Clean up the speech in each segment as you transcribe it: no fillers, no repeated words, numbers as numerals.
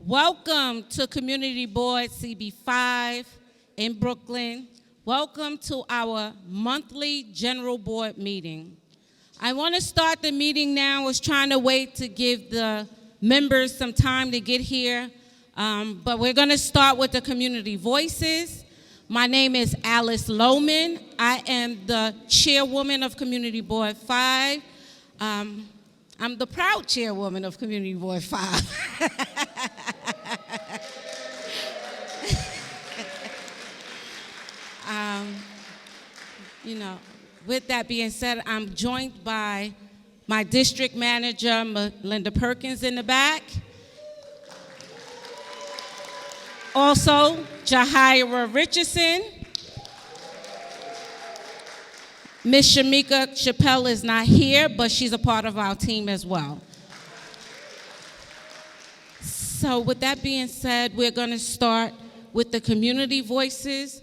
Welcome to Community Board CB5 in Brooklyn. Welcome to our monthly General Board meeting. I want to start the meeting now. I was trying to wait to give the members some time to get here, but we're going to start with the community voices. My name is Alice Lohman. I am the chairwoman of Community Board 5. I'm the proud chairwoman of Community Board 5. With that being said, I'm joined by my district manager, Melinda Perkins, in the back. Also, Jahira Richardson. Miss Shamika Chappelle is not here, but she's a part of our team as well. So with that being said, we're going to start with the community voices.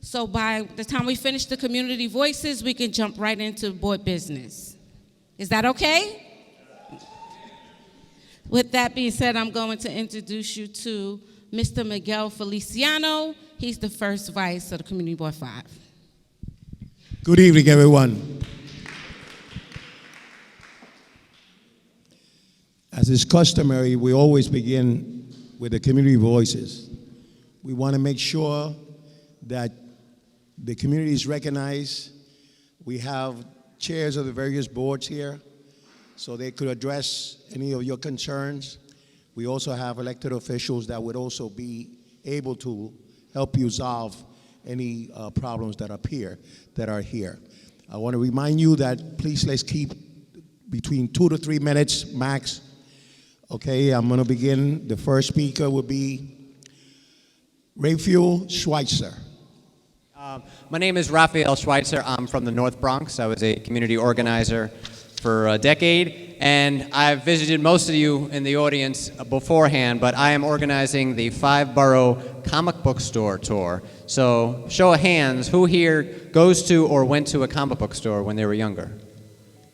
So by the time we finish the community voices, we can jump right into board business. Is that okay? With that being said, I'm going to introduce you to Mr. Miguel Feliciano. He's the first vice of the Community Board 5. Good evening, everyone. As is customary, we always begin with the community voices. We want to make sure that the community is recognized. We have chairs of the various boards here, so they could address any of your concerns. We also have elected officials that would also be able to help you solve any problems that are here. I want to remind you that please let's keep between 2 to 3 minutes max. Okay, I'm going to begin. The first speaker will be Raphael Schweitzer. My name is Raphael Schweitzer. I'm from the North Bronx. I was a community organizer for a decade, and I've visited most of you in the audience beforehand, but I am organizing the 5-borough comic book store tour. So, show of hands, who here goes to or went to a comic book store when they were younger?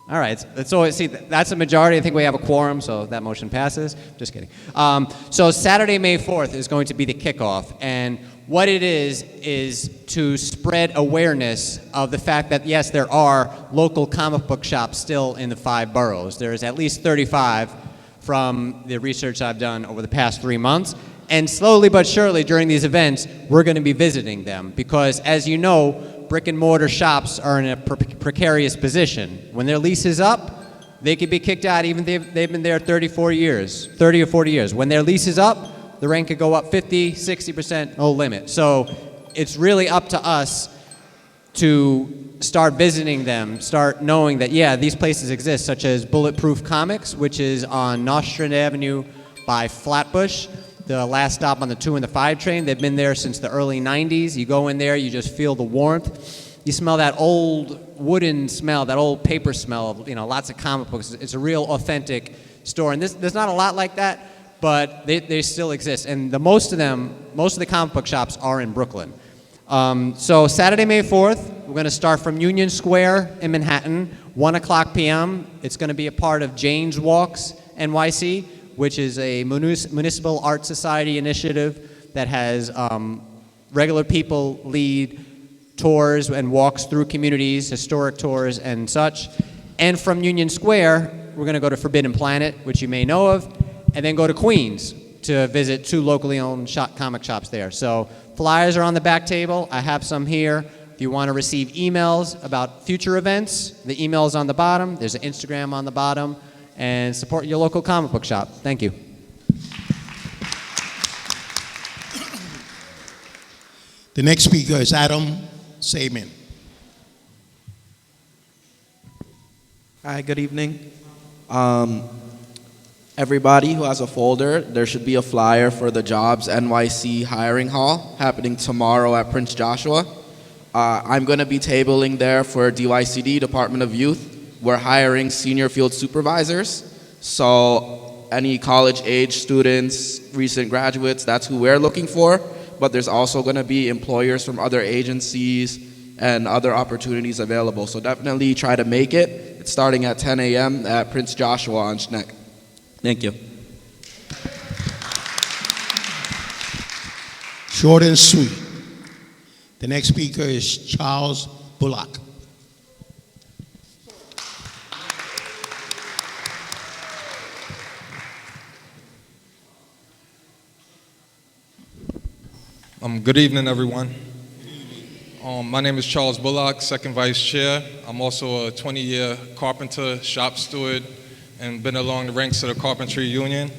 All right, that's a majority. I think we have a quorum, so that motion passes. Just kidding. So Saturday, May 4th is going to be the kickoff, and what it is to spread awareness of the fact that, yes, there are local comic book shops still in the 5 boroughs. There's at least 35 from the research I've done over the past 3 months. And slowly but surely during these events, we're going to be visiting them because, as you know, brick and mortar shops are in a precarious position. When their lease is up, they could be kicked out even if they've been there 30 or 40 years. When their lease is up, the rent could go up 50, 60%, no limit. So it's really up to us to start visiting them, start knowing that, yeah, these places exist, such as Bulletproof Comics, which is on Nostrand Avenue by Flatbush, the last stop on the 2 and the 5 train. They've been there since the early 90s. You go in there, you just feel the warmth. You smell that old wooden smell, that old paper smell of, lots of comic books. It's a real authentic store. And there's not a lot like that, but they still exist. And most of the comic book shops are in Brooklyn. So Saturday, May 4th, we're going to start from Union Square in Manhattan, 1 o'clock p.m. It's going to be a part of Jane's Walks NYC, which is a municipal art society initiative that has regular people lead tours and walks through communities, historic tours and such. And from Union Square, we're going to go to Forbidden Planet, which you may know of, and then go to Queens to visit 2 locally owned comic shops there. So flyers are on the back table. I have some here. If you want to receive emails about future events, the email is on the bottom. There's an Instagram on the bottom. And support your local comic book shop. Thank you. The next speaker is Adam Saman. Hi, good evening. Everybody who has a folder, there should be a flyer for the Jobs NYC Hiring Hall happening tomorrow at Prince Joshua. I'm going to be tabling there for DYCD, Department of Youth. We're hiring senior field supervisors, so any college-age students, recent graduates, that's who we're looking for, but there's also going to be employers from other agencies and other opportunities available, so definitely try to make it. It's starting at 10 a.m. at Prince Joshua on Schneck. Thank you. short and sweet. The next speaker is Charles Bullock. Good evening, everyone. My name is Charles Bullock, second vice chair. I'm also a 20-year carpenter, shop steward, and been along the ranks of the Carpentry Union.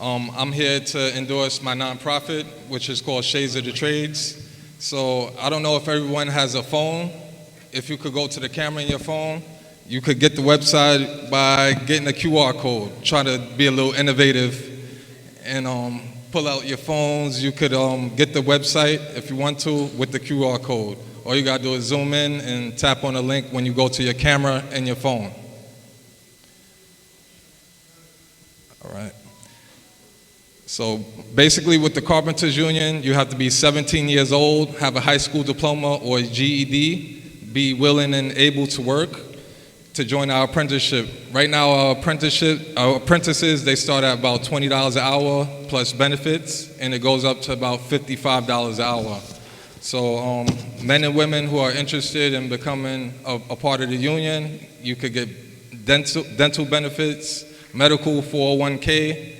I'm here to endorse my nonprofit, which is called Shades of the Trades. So I don't know if everyone has a phone. If you could go to the camera in your phone, you could get the website by getting a QR code. Try to be a little innovative and pull out your phones. You could get the website if you want to with the QR code. All you gotta do is zoom in and tap on the link when you go to your camera and your phone. All right. So basically with the Carpenters Union, you have to be 17 years old, have a high school diploma or a GED, be willing and able to work to join our apprenticeship. Right now, our apprentices, they start at about $20 an hour plus benefits, and it goes up to about $55 an hour. So men and women who are interested in becoming a part of the union, you could get dental benefits, medical 401k,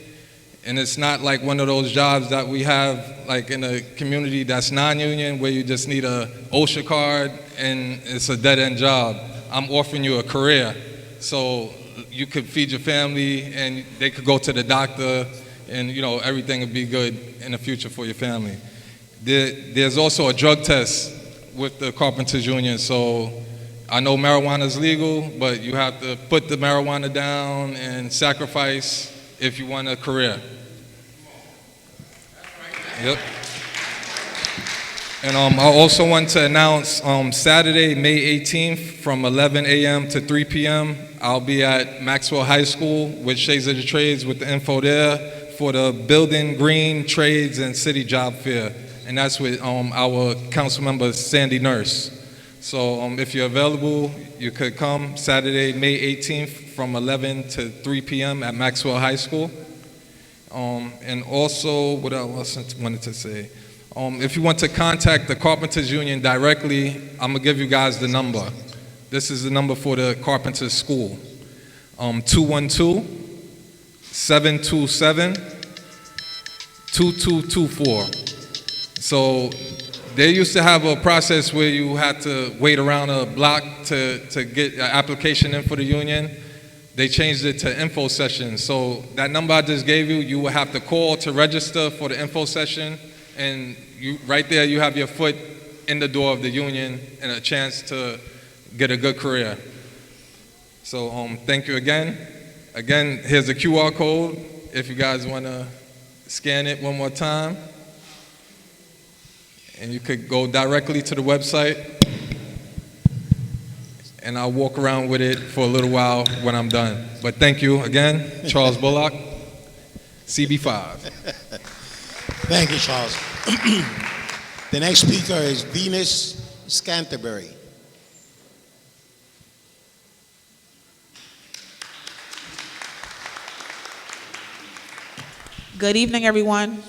and it's not like one of those jobs that we have like in a community that's non-union where you just need a OSHA card and it's a dead-end job. I'm offering you a career, so you could feed your family and they could go to the doctor and everything would be good in the future for your family. There's also a drug test with the Carpenters Union, so I know marijuana is legal, but you have to put the marijuana down and sacrifice if you want a career. Yep. And I also want to announce Saturday, May 18th from 11 a.m. to 3 p.m. I'll be at Maxwell High School with Shades of the Trades with the info there for the Building Green Trades and City Job Fair. And that's with our council member, Sandy Nurse. So if you're available, you could come Saturday, May 18th from 11 to 3 p.m. at Maxwell High School. And also, what else I wanted to say? If you want to contact the Carpenters Union directly, I'm going to give you guys the number. This is the number for the Carpenters School. 212-727-2224. So they used to have a process where you had to wait around a block to get an application in for the union. They changed it to info session. So that number I just gave you, you will have to call to register for the info session. And right there, you have your foot in the door of the union and a chance to get a good career. So thank you again. Again, here's a QR code if you guys want to scan it one more time. And you could go directly to the website. And I'll walk around with it for a little while when I'm done. But thank you again, Charles Bullock, CB5. Thank you, Charles. The next speaker is Venus Scanterbury. Good evening, everyone.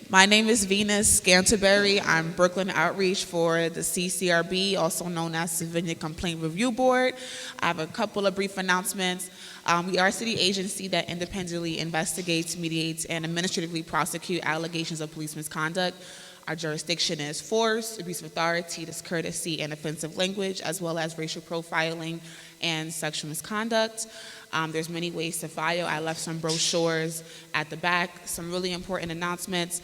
My name is Venus Scanterbury. I'm Brooklyn Outreach for the CCRB, also known as Civilian Complaint Review Board. I have a couple of brief announcements. We are a city agency that independently investigates, mediates, and administratively prosecute allegations of police misconduct. Our jurisdiction is force, abuse of authority, discourtesy, and offensive language, as well as racial profiling and sexual misconduct. There's many ways to file. I left some brochures at the back, some really important announcements.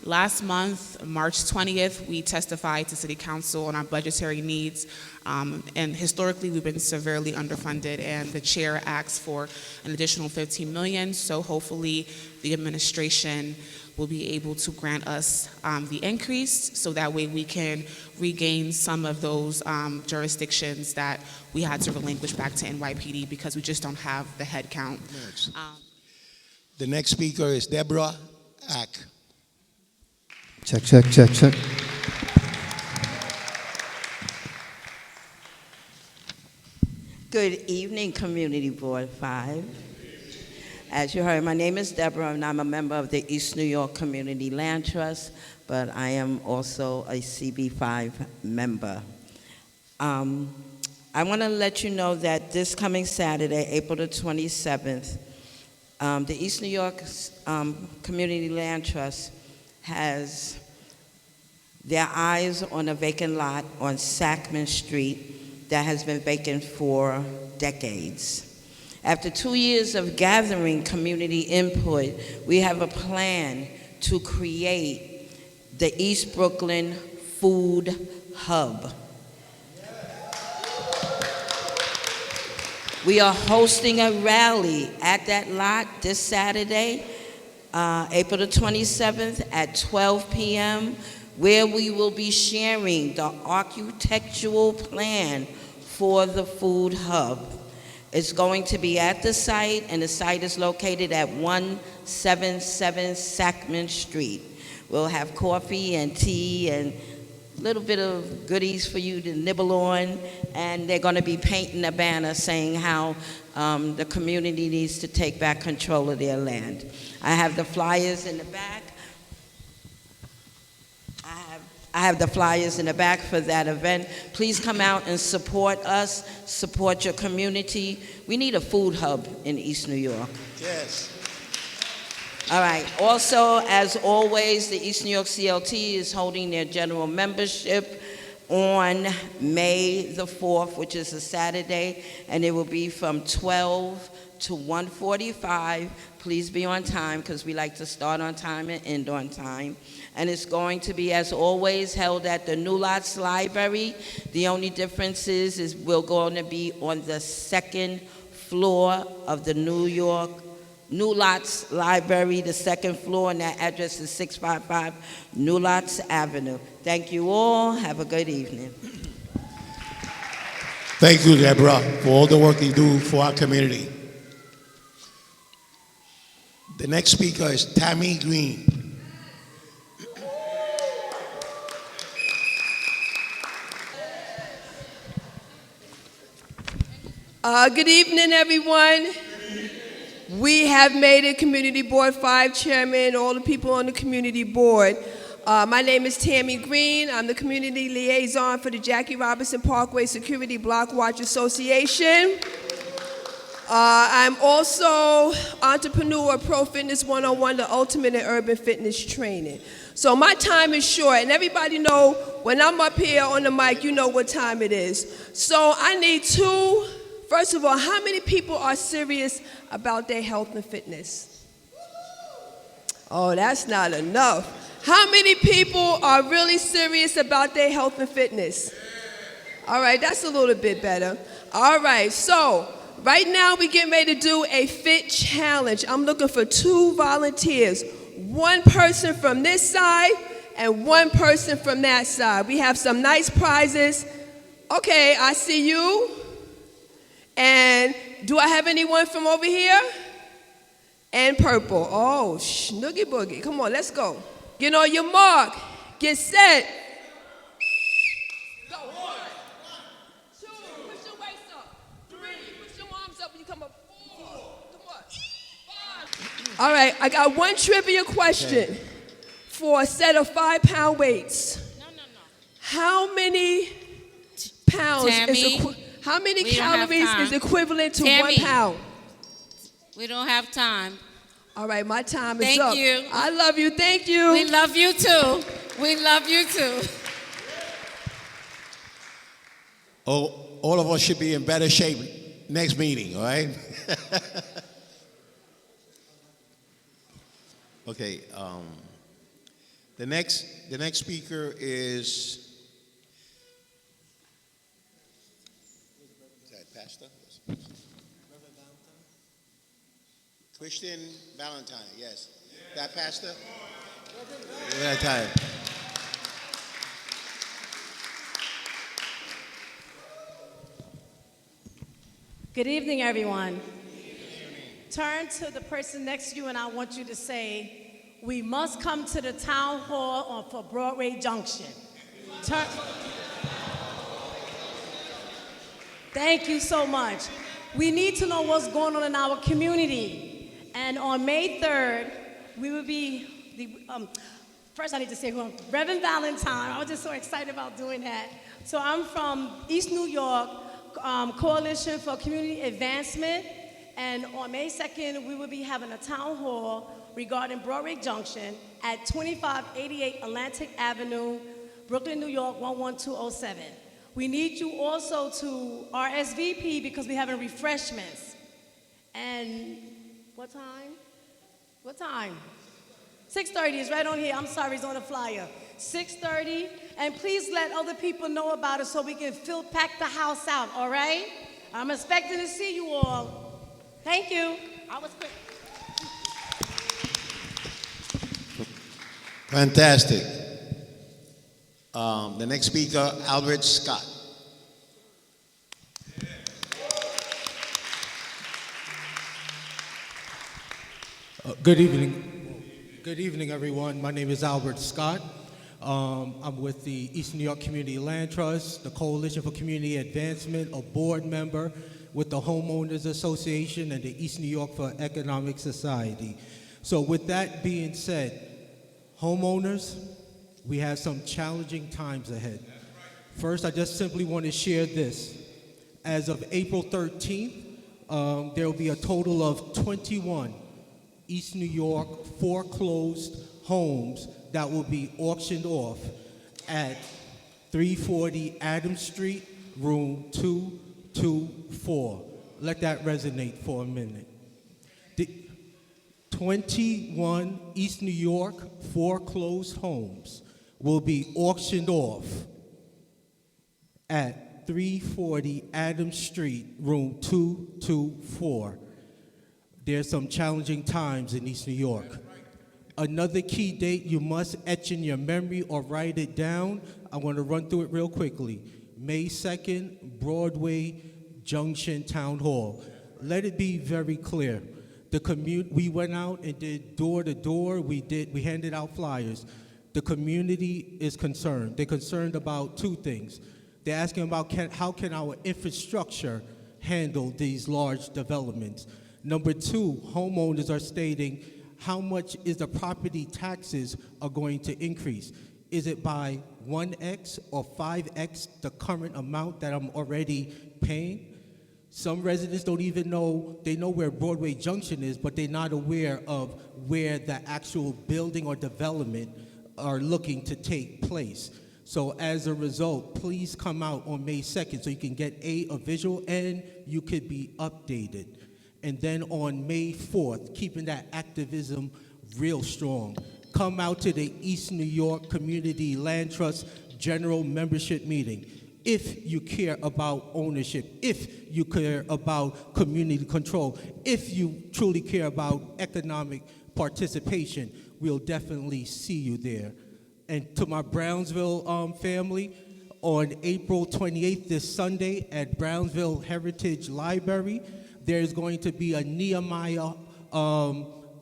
Last month, March 20th, we testified to City Council on our budgetary needs. And historically, we've been severely underfunded, and the chair asked for an additional $15 million. So hopefully, the administration will be able to grant us the increase, so that way we can regain some of those jurisdictions that we had to relinquish back to NYPD because we just don't have the head count. The next speaker is Deborah Ack. Check, check, check, check. Good evening, Community Board 5. As you heard, my name is Deborah, and I'm a member of the East New York Community Land Trust, but I am also a CB5 member. I want to let you know that this coming Saturday, April the 27th, the East New York Community Land Trust has their eyes on a vacant lot on Sackman Street that has been vacant for decades. After 2 years of gathering community input, we have a plan to create the East Brooklyn Food Hub. We are hosting a rally at that lot this Saturday, April the 27th at 12 p.m., where we will be sharing the architectural plan for the food hub. It's going to be at the site, and the site is located at 177 Sackman Street. We'll have coffee and tea and a little bit of goodies for you to nibble on, and they're going to be painting a banner saying how the community needs to take back control of their land. I have the flyers in the back. I have the flyers in the back for that event. Please come out and support us, support your community. We need a food hub in East New York. Yes. All right. Also, as always, the East New York CLT is holding their general membership on May the 4th, which is a Saturday, and it will be from 12 to 1:45. Please be on time, because we like to start on time and end on time. And it's going to be, as always, held at the New Lots Library. The only difference is we're going to be on the second floor of the New Lots Library, the second floor, and that address is 655 New Lots Avenue. Thank you all. Have a good evening. Thank you, Deborah, for all the work you do for our community. The next speaker is Tammy Green. Good evening, everyone. We have made it Community Board 5 Chairman, all the people on the Community Board. My name is Tammy Green. I'm the Community Liaison for the Jackie Robinson Parkway Security Block Watch Association. I'm also entrepreneur, Pro Fitness 101, the ultimate in urban fitness training. So my time is short, and everybody know when I'm up here on the mic, you know what time it is. So I need two. First of all, how many people are serious about their health and fitness? Oh, that's not enough. How many people are really serious about their health and fitness? All right, that's a little bit better. All right, so right now we're getting ready to do a fit challenge. I'm looking for 2 volunteers, 1 person from this side and 1 person from that side. We have some nice prizes. Okay, I see you. And do I have anyone from over here? And purple. Oh, snoogie boogie. Come on, let's go. Get on your mark. Get set. Go. 1, 2, push your waist up. 3, push your arms up when you come up. 4, come on. 5. All right, I got 1 trivia question for a set of 5-pound weights. No. How many pounds Tammy, how many we don't have calories time. is equivalent to Tammy. 1 pound? We don't have time. All right, my time is Thank up. you. I love you. Thank you. We love you too. We love you too. Oh, all of us should be in better shape next meeting, all right? Okay, the next speaker is that Pastor? Christian Valentine, yes. That Pastor? Valentine. Good evening, everyone. Turn to the person next to you and I want you to say, we must come to the town hall for Broadway Junction. Turn. Thank you so much. We need to know what's going on in our community. And And on May 3rd, we will be, first I need to say who Reverend Valentine. I was just so excited about doing that. So I'm from East New York, Coalition for Community Advancement. And on May 2nd, we will be having a town hall regarding Broadway Junction at 2588 Atlantic Avenue, Brooklyn, New York, 11207. We need you also to RSVP because we're having refreshments. And what time? What time? 6:30 is right on here. I'm sorry, it's on the flyer. 6:30. And please let other people know about it so we can pack the house out, all right? I'm expecting to see you all. Thank you. I was quick. Fantastic. The next speaker, Albert Scott. Good evening. Good evening, everyone. My name is Albert Scott. I'm with the East New York Community Land Trust, the Coalition for Community Advancement, a board member with the Homeowners Association and the East New York for Economic Society. So with that being said, homeowners, we have some challenging times ahead. First, I just simply want to share this. As of April 13th, there will be a total of 21 East New York foreclosed homes that will be auctioned off at 340 Adams Street, room 224. Let that resonate for a minute. 21 East New York foreclosed homes will be auctioned off at 340 Adams Street, room 224. There's some challenging times in East New York. Another key date you must etch in your memory or write it down. I want to run through it real quickly. May 2nd, Broadway Junction Town Hall. Let it be very clear. We went out and did door to door. We handed out flyers. The community is concerned. They're concerned about two things. They're asking about how can our infrastructure handle these large developments. Number two, homeowners are stating how much is the property taxes are going to increase. Is it by 1x or 5x the current amount that I'm already paying? Some residents don't even know, they know where Broadway Junction is, but they're not aware of where the actual building or development are looking to take place. So as a result, please come out on May 2nd so you can get a visual and you could be updated. And then on May 4th, keeping that activism real strong, come out to the East New York Community Land Trust General Membership Meeting. If you care about ownership, if you care about community control, if you truly care about economic participation, we'll definitely see you there. And to my Brownsville family, on April 28th, this Sunday, at Brownsville Heritage Library, there's going to be a Nehemiah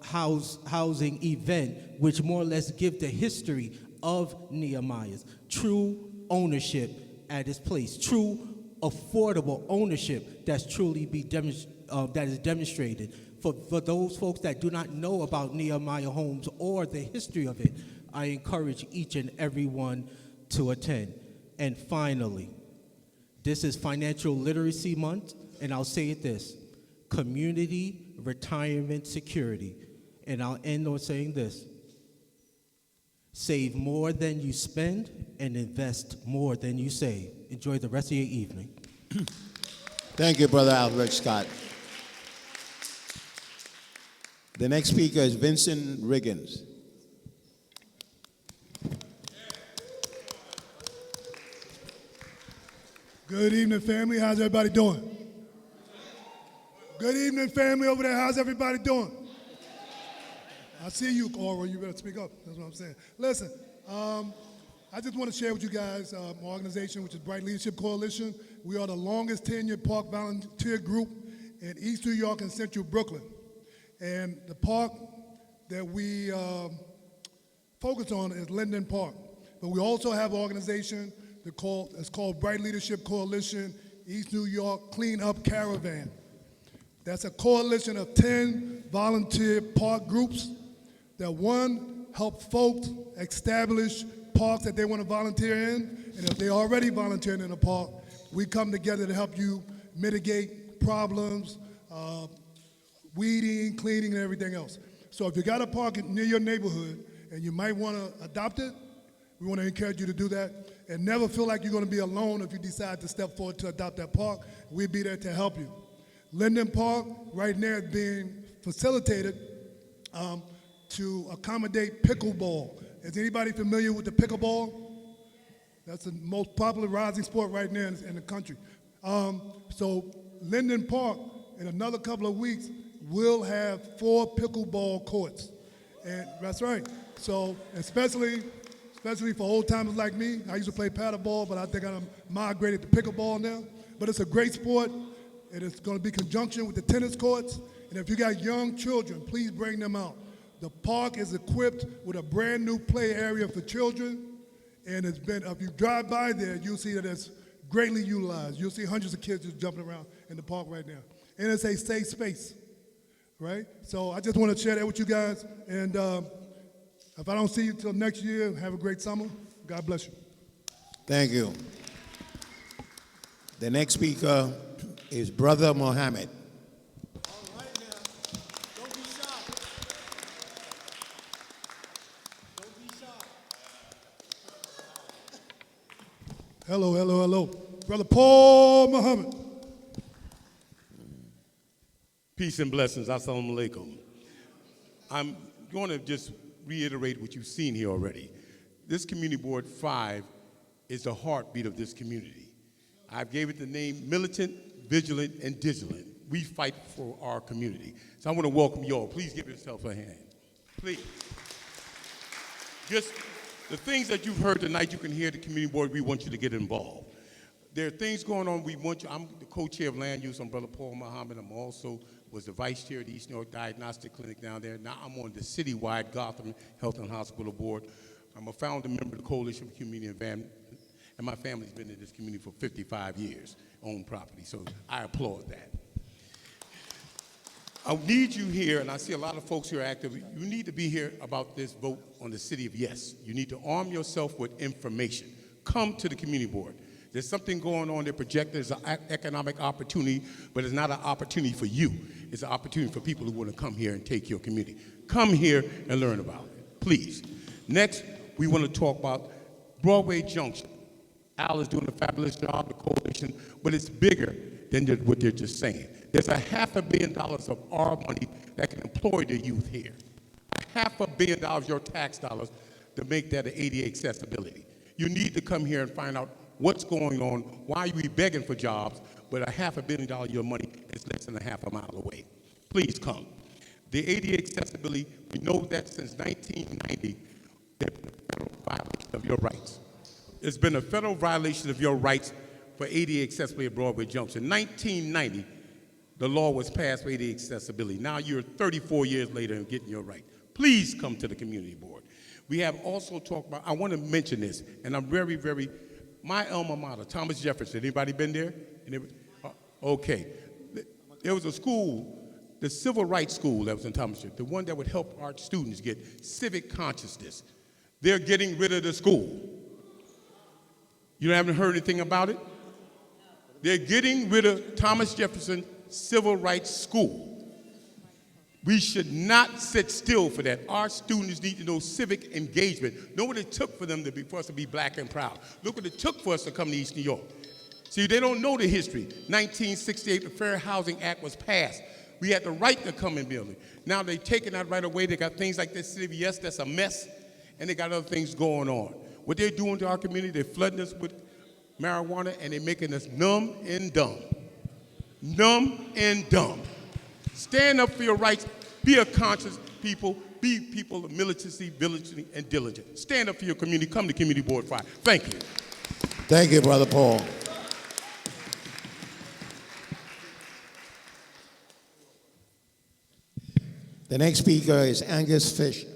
housing event, which more or less give the history of Nehemiah's true ownership at its place, true affordable ownership that's truly that is demonstrated. For those folks that do not know about Nehemiah Homes or the history of it, I encourage each and every one to attend. And finally, this is Financial Literacy Month, and I'll say it this: community retirement security. And I'll end on saying this: save more than you spend and invest more than you save. Enjoy the rest of your evening. Thank you, Brother Albert Scott. The next speaker is Vincent Riggins. Good evening, family. How's everybody doing? Good evening, family over there. How's everybody doing? I see you, Cora. You better speak up. That's what I'm saying. Listen, I just want to share with you guys my organization, which is Bright Leadership Coalition. We are the longest tenured park volunteer group in East New York and Central Brooklyn. And the park that we focus on is Linden Park. But we also have an organization that's called Bright Leadership Coalition East New York Clean Up Caravan. That's a coalition of 10 volunteer park groups that, one, help folks establish parks that they want to volunteer in, and if they're already volunteering in a park, we come together to help you mitigate problems, weeding, cleaning, and everything else. So if you got a park near your neighborhood and you might want to adopt it, we want to encourage you to do that. And never feel like you're going to be alone if you decide to step forward to adopt that park. We'll be there to help you. Linden Park right now is being facilitated to accommodate pickleball. Is anybody familiar with the pickleball? That's the most popular rising sport right now in the country. So Linden Park, in another couple of weeks, will have 4 pickleball courts. And that's right. So especially for old timers like me, I used to play paddleball, but I think I'm migrated to pickleball now. But it's a great sport, and it's going to be conjunction with the tennis courts. And if you got young children, please bring them out. The park is equipped with a brand new play area for children, and it's been, if you drive by there, you'll see that it's greatly utilized. You'll see hundreds of kids just jumping around in the park right now. And it's a safe space, right? So I just want to share that with you guys, and if I don't see you till next year, have a great summer. God bless you. Thank you. The next speaker is Brother Mohammed. Hello, hello, hello. Brother Paul Muhammad. Peace and blessings. Assalamu alaikum. I'm going to just reiterate what you've seen here already. This Community Board 5 is the heartbeat of this community. I gave it the name Militant, Vigilant, and Digilant. We fight for our community. So I want to welcome you all. Please give yourself a hand. Please. Just the things that you've heard tonight, you can hear the Community Board. We want you to get involved. There are things going on. We want you. I'm the co-chair of land use. I'm Brother Paul Muhammad. I'm also was the vice chair of the East New York Diagnostic Clinic down there. Now I'm on the citywide Gotham Health and Hospital Board. I'm a founder member of the Coalition for Community Advancement, and my family's been in this community for 55 years, owned property. So I applaud that. I need you here, and I see a lot of folks here active. You need to be here about this vote on the city of yes. You need to arm yourself with information. Come to the community board. There's something going on there projected as an economic opportunity, but it's not an opportunity for you. It's an opportunity for people who want to come here and take your community. Come here and learn about it, please. Next, we want to talk about Broadway Junction. Al is doing a fabulous job, the coalition, but it's bigger than what they're just saying. There's $500 million of our money that can employ the youth here. $500 million of your tax dollars to make that an ADA accessibility. You need to come here and find out what's going on, why are we begging for jobs, but $500 million of your money is less than a half a mile away. Please come. The ADA accessibility, we know that since 1990, there's been a federal violation of your rights. There's been a federal violation of your rights for ADA accessibility at Broadway Junction. 1990, the law was passed for ADA accessibility. Now you're 34 years later and getting your right. Please come to the community board. We have also talked about, I want to mention this, and I'm very, my alma mater, Thomas Jefferson. Anybody been there? Okay. There was a school, the Civil Rights School that was in Thomas Jefferson, the one that would help our students get civic consciousness. They're getting rid of the school. You haven't heard anything about it? They're getting rid of Thomas Jefferson Civil Rights School. We should not sit still for that. Our students need to know civic engagement. Know what it took for them for us to be black and proud. Look what it took for us to come to East New York. See, they don't know the history. 1968, the Fair Housing Act was passed. We had the right to come and build it. Now they've taken that right away. They got things like this city of yes, that's a mess, and they got other things going on. What they're doing to our community, they're flooding us with marijuana, and they're making us numb and dumb. Numb and dumb. Stand up for your rights. Be a conscious people. Be people of militancy, vigilancy, and diligence. Stand up for your community. Come to Community Board 5. Thank you. Thank you, Brother Paul. The next speaker is Angus Fisher.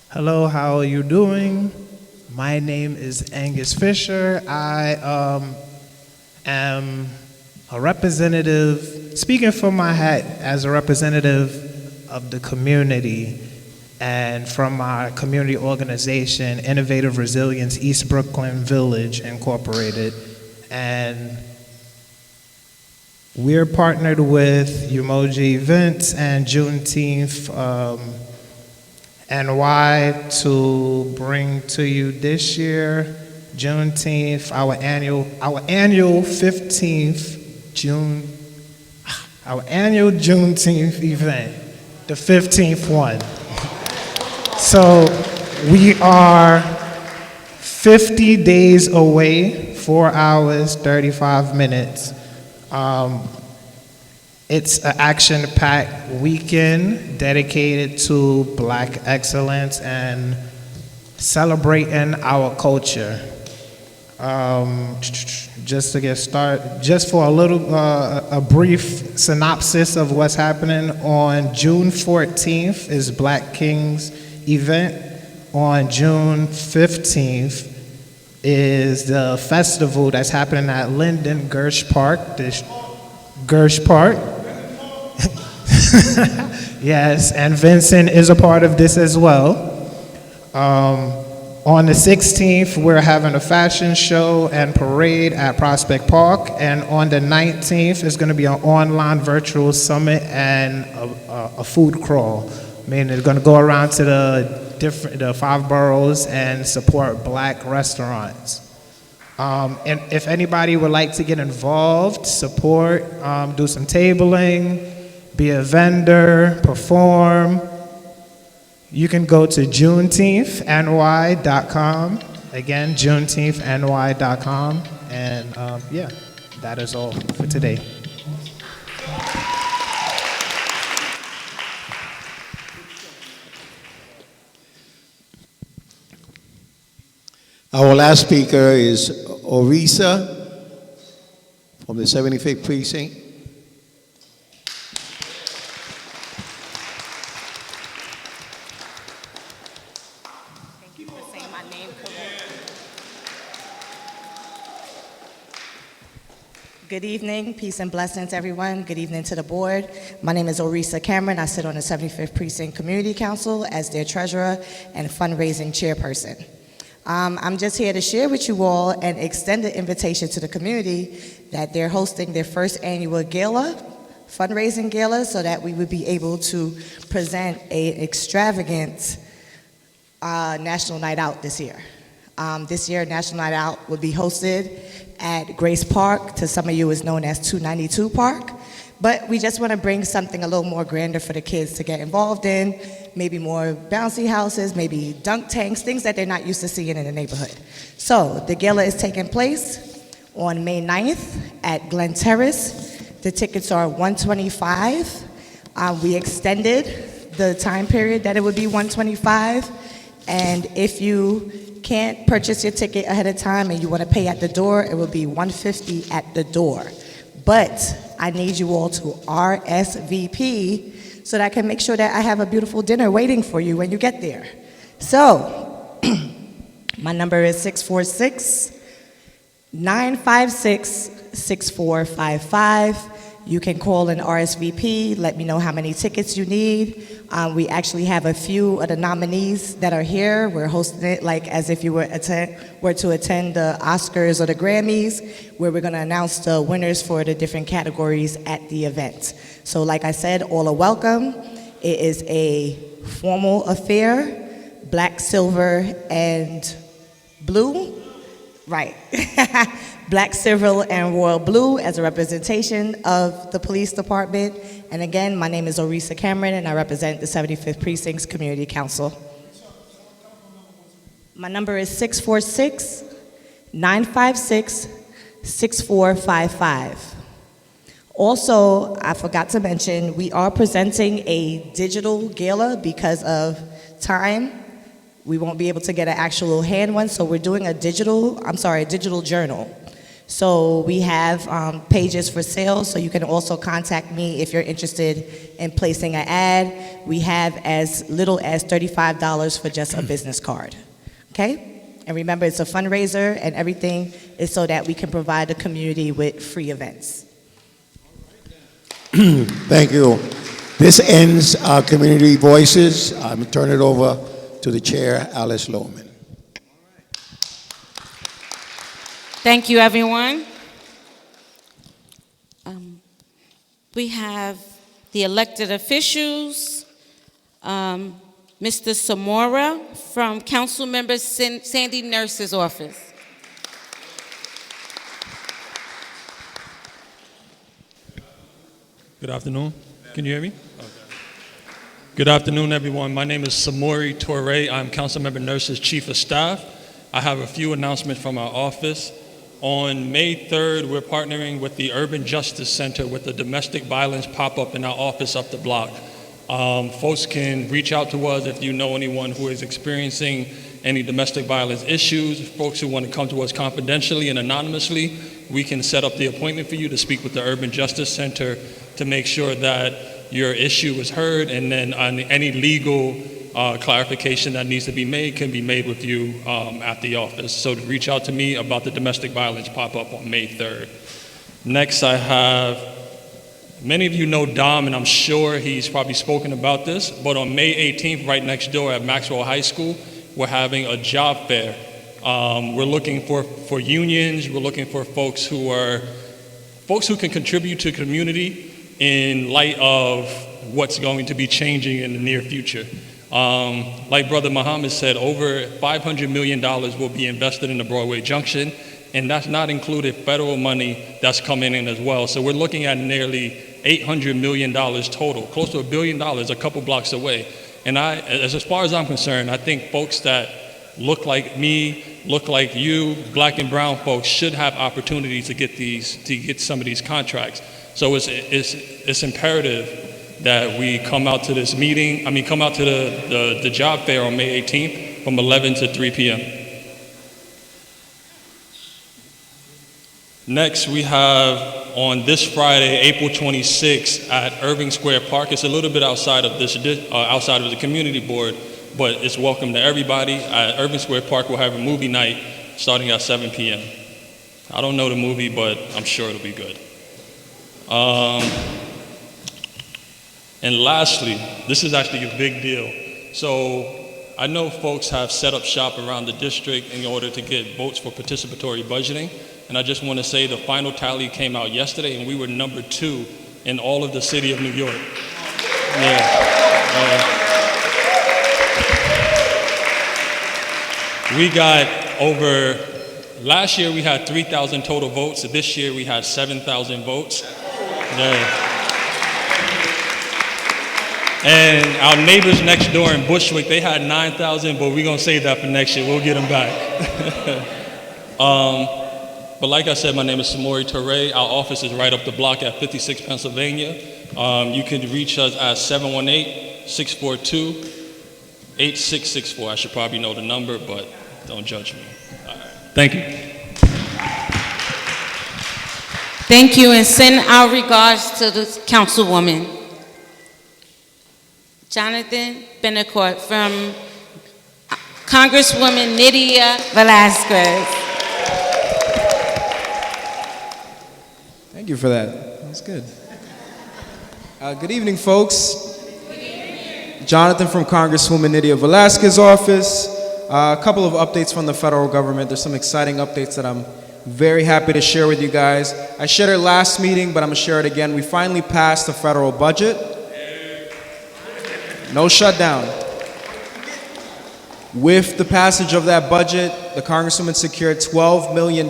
Hello, how are you doing? My name is Angus Fisher. I am a representative, speaking from my hat as a representative of the community and from our community organization, Innovative Resilience East Brooklyn Village Incorporated. And we're partnered with Umoja Events and Juneteenth NY to bring to you this year, Juneteenth, our annual 15th our annual Juneteenth event, the 15th one. So we are 50 days away, 4 hours, 35 minutes. It's an action-packed weekend dedicated to Black excellence and celebrating our culture. Just to get started, just for a little, a brief synopsis of what's happening, on June 14th is Black Kings event. On June 15th is the festival that's happening at Linden Gersh Park. Gersh Park. Yes, and Vincent is a part of this as well. On the 16th, we're having a fashion show and parade at Prospect Park. And on the 19th, it's going to be an online virtual summit and a food crawl. I mean, they're going to go around to the 5 boroughs and support Black restaurants. And if anybody would like to get involved, support, do some tabling, be a vendor, perform, you can go to juneteenthny.com. Again, juneteenthny.com. And yeah, that is all for today. Our last speaker is Orisa from the 75th Precinct. Good evening, peace and blessings, everyone. Good evening to the board. My name is Orisa Cameron. I sit on the 75th Precinct Community Council as their treasurer and fundraising chairperson. I'm just here to share with you all an extended invitation to the community that they're hosting their first annual gala, fundraising gala, so that we would be able to present an extravagant National Night Out this year. This year, National Night Out will be hosted at Grace Park. To some of you is known as 292 Park. But we just want to bring something a little more grander for the kids to get involved in, maybe more bouncy houses, maybe dunk tanks, things that they're not used to seeing in the neighborhood. So the gala is taking place on May 9th at Glen Terrace. The tickets are $125. We extended the time period that it would be $125. And if you can't purchase your ticket ahead of time and you want to pay at the door, it will be $150 at the door. But I need you all to RSVP so that I can make sure that I have a beautiful dinner waiting for you when you get there. So, my number is 646-956-6455. You can call and RSVP, let me know how many tickets you need. We actually have a few of the nominees that are here. We're hosting it like as if you were to attend the Oscars or the Grammys, where we're gonna announce the winners for the different categories at the event. So like I said, all are welcome. It is a formal affair, black, silver, and blue. Right. Black, silver, and royal blue as a representation of the police department. And again, my name is Orisa Cameron, and I represent the 75th Precinct's Community Council. My number is 646-956-6455. Also, I forgot to mention, we are presenting a digital gala because of time. We won't be able to get an actual hand one, so we're doing a digital journal. So we have pages for sale, so you can also contact me if you're interested in placing an ad. We have as little as $35 for just a business card. Okay? And remember, it's a fundraiser, and everything is so that we can provide the community with free events. Thank you. This ends our community voices. I'm going to turn it over to the chair, Alice Lohman. Thank you, everyone. We have the elected officials, Mr. Samora from Councilmember Sandy Nurse's office. Good afternoon. Can you hear me? Okay. Good afternoon, everyone. My name is Samori Torre. I'm Councilmember Nurse's Chief of Staff. I have a few announcements from our office. On May 3rd, we're partnering with the Urban Justice Center with the domestic violence pop-up in our office up the block. Folks can reach out to us if you know anyone who is experiencing any domestic violence issues. Folks who want to come to us confidentially and anonymously, we can set up the appointment for you to speak with the Urban Justice Center to make sure that your issue is heard, and then any legal clarification that needs to be made can be made with you at the office. So to reach out to me about the domestic violence pop-up on May 3rd. Next, I have, many of you know Dom, and I'm sure he's probably spoken about this, but on May 18th, right next door at Maxwell High School, we're having a job fair. We're looking for unions, we're looking for folks who can contribute to the community in light of what's going to be changing in the near future. Like Brother Muhammad said, over $500 million will be invested in the Broadway Junction, and that's not included federal money that's coming in as well. So we're looking at nearly $800 million total, close to $1 billion a couple blocks away. And as far as I'm concerned, I think folks that look like me, look like you, black and brown folks should have opportunities to get some of these contracts. So it's imperative that we come out to this meeting, come out to the job fair on May 18th from 11 to 3 p.m. Next, we have on this Friday, April 26th at Irving Square Park. It's a little bit outside of outside of the community board, but it's welcome to everybody. At Irving Square Park, we'll have a movie night starting at 7 p.m. I don't know the movie, but I'm sure it'll be good. And lastly, this is actually a big deal. So I know folks have set up shop around the district in order to get votes for participatory budgeting. And I just want to say the final tally came out yesterday, and we were number 2 in all of the city of New York. We got last year we had 3,000 total votes. This year we had 7,000 votes. And our neighbors next door in Bushwick, they had 9,000, but we're going to save that for next year. We'll get them back. But like I said, my name is Samori Torre. Our office is right up the block at 56 Pennsylvania. You can reach us at 718-642-8664. I should probably know the number, but don't judge me. All right. Thank you. Thank you, and send our regards to the councilwoman. Jonathan Benacourt from Congresswoman Nydia Velasquez. Thank you for that. That was good. Good evening, folks. Jonathan from Congresswoman Nydia Velasquez's office. A couple of updates from the federal government. There's some exciting updates that I'm very happy to share with you guys. I shared it last meeting, but I'm going to share it again. We finally passed the federal budget. No shutdown. With the passage of that budget, the Congresswoman secured $12 million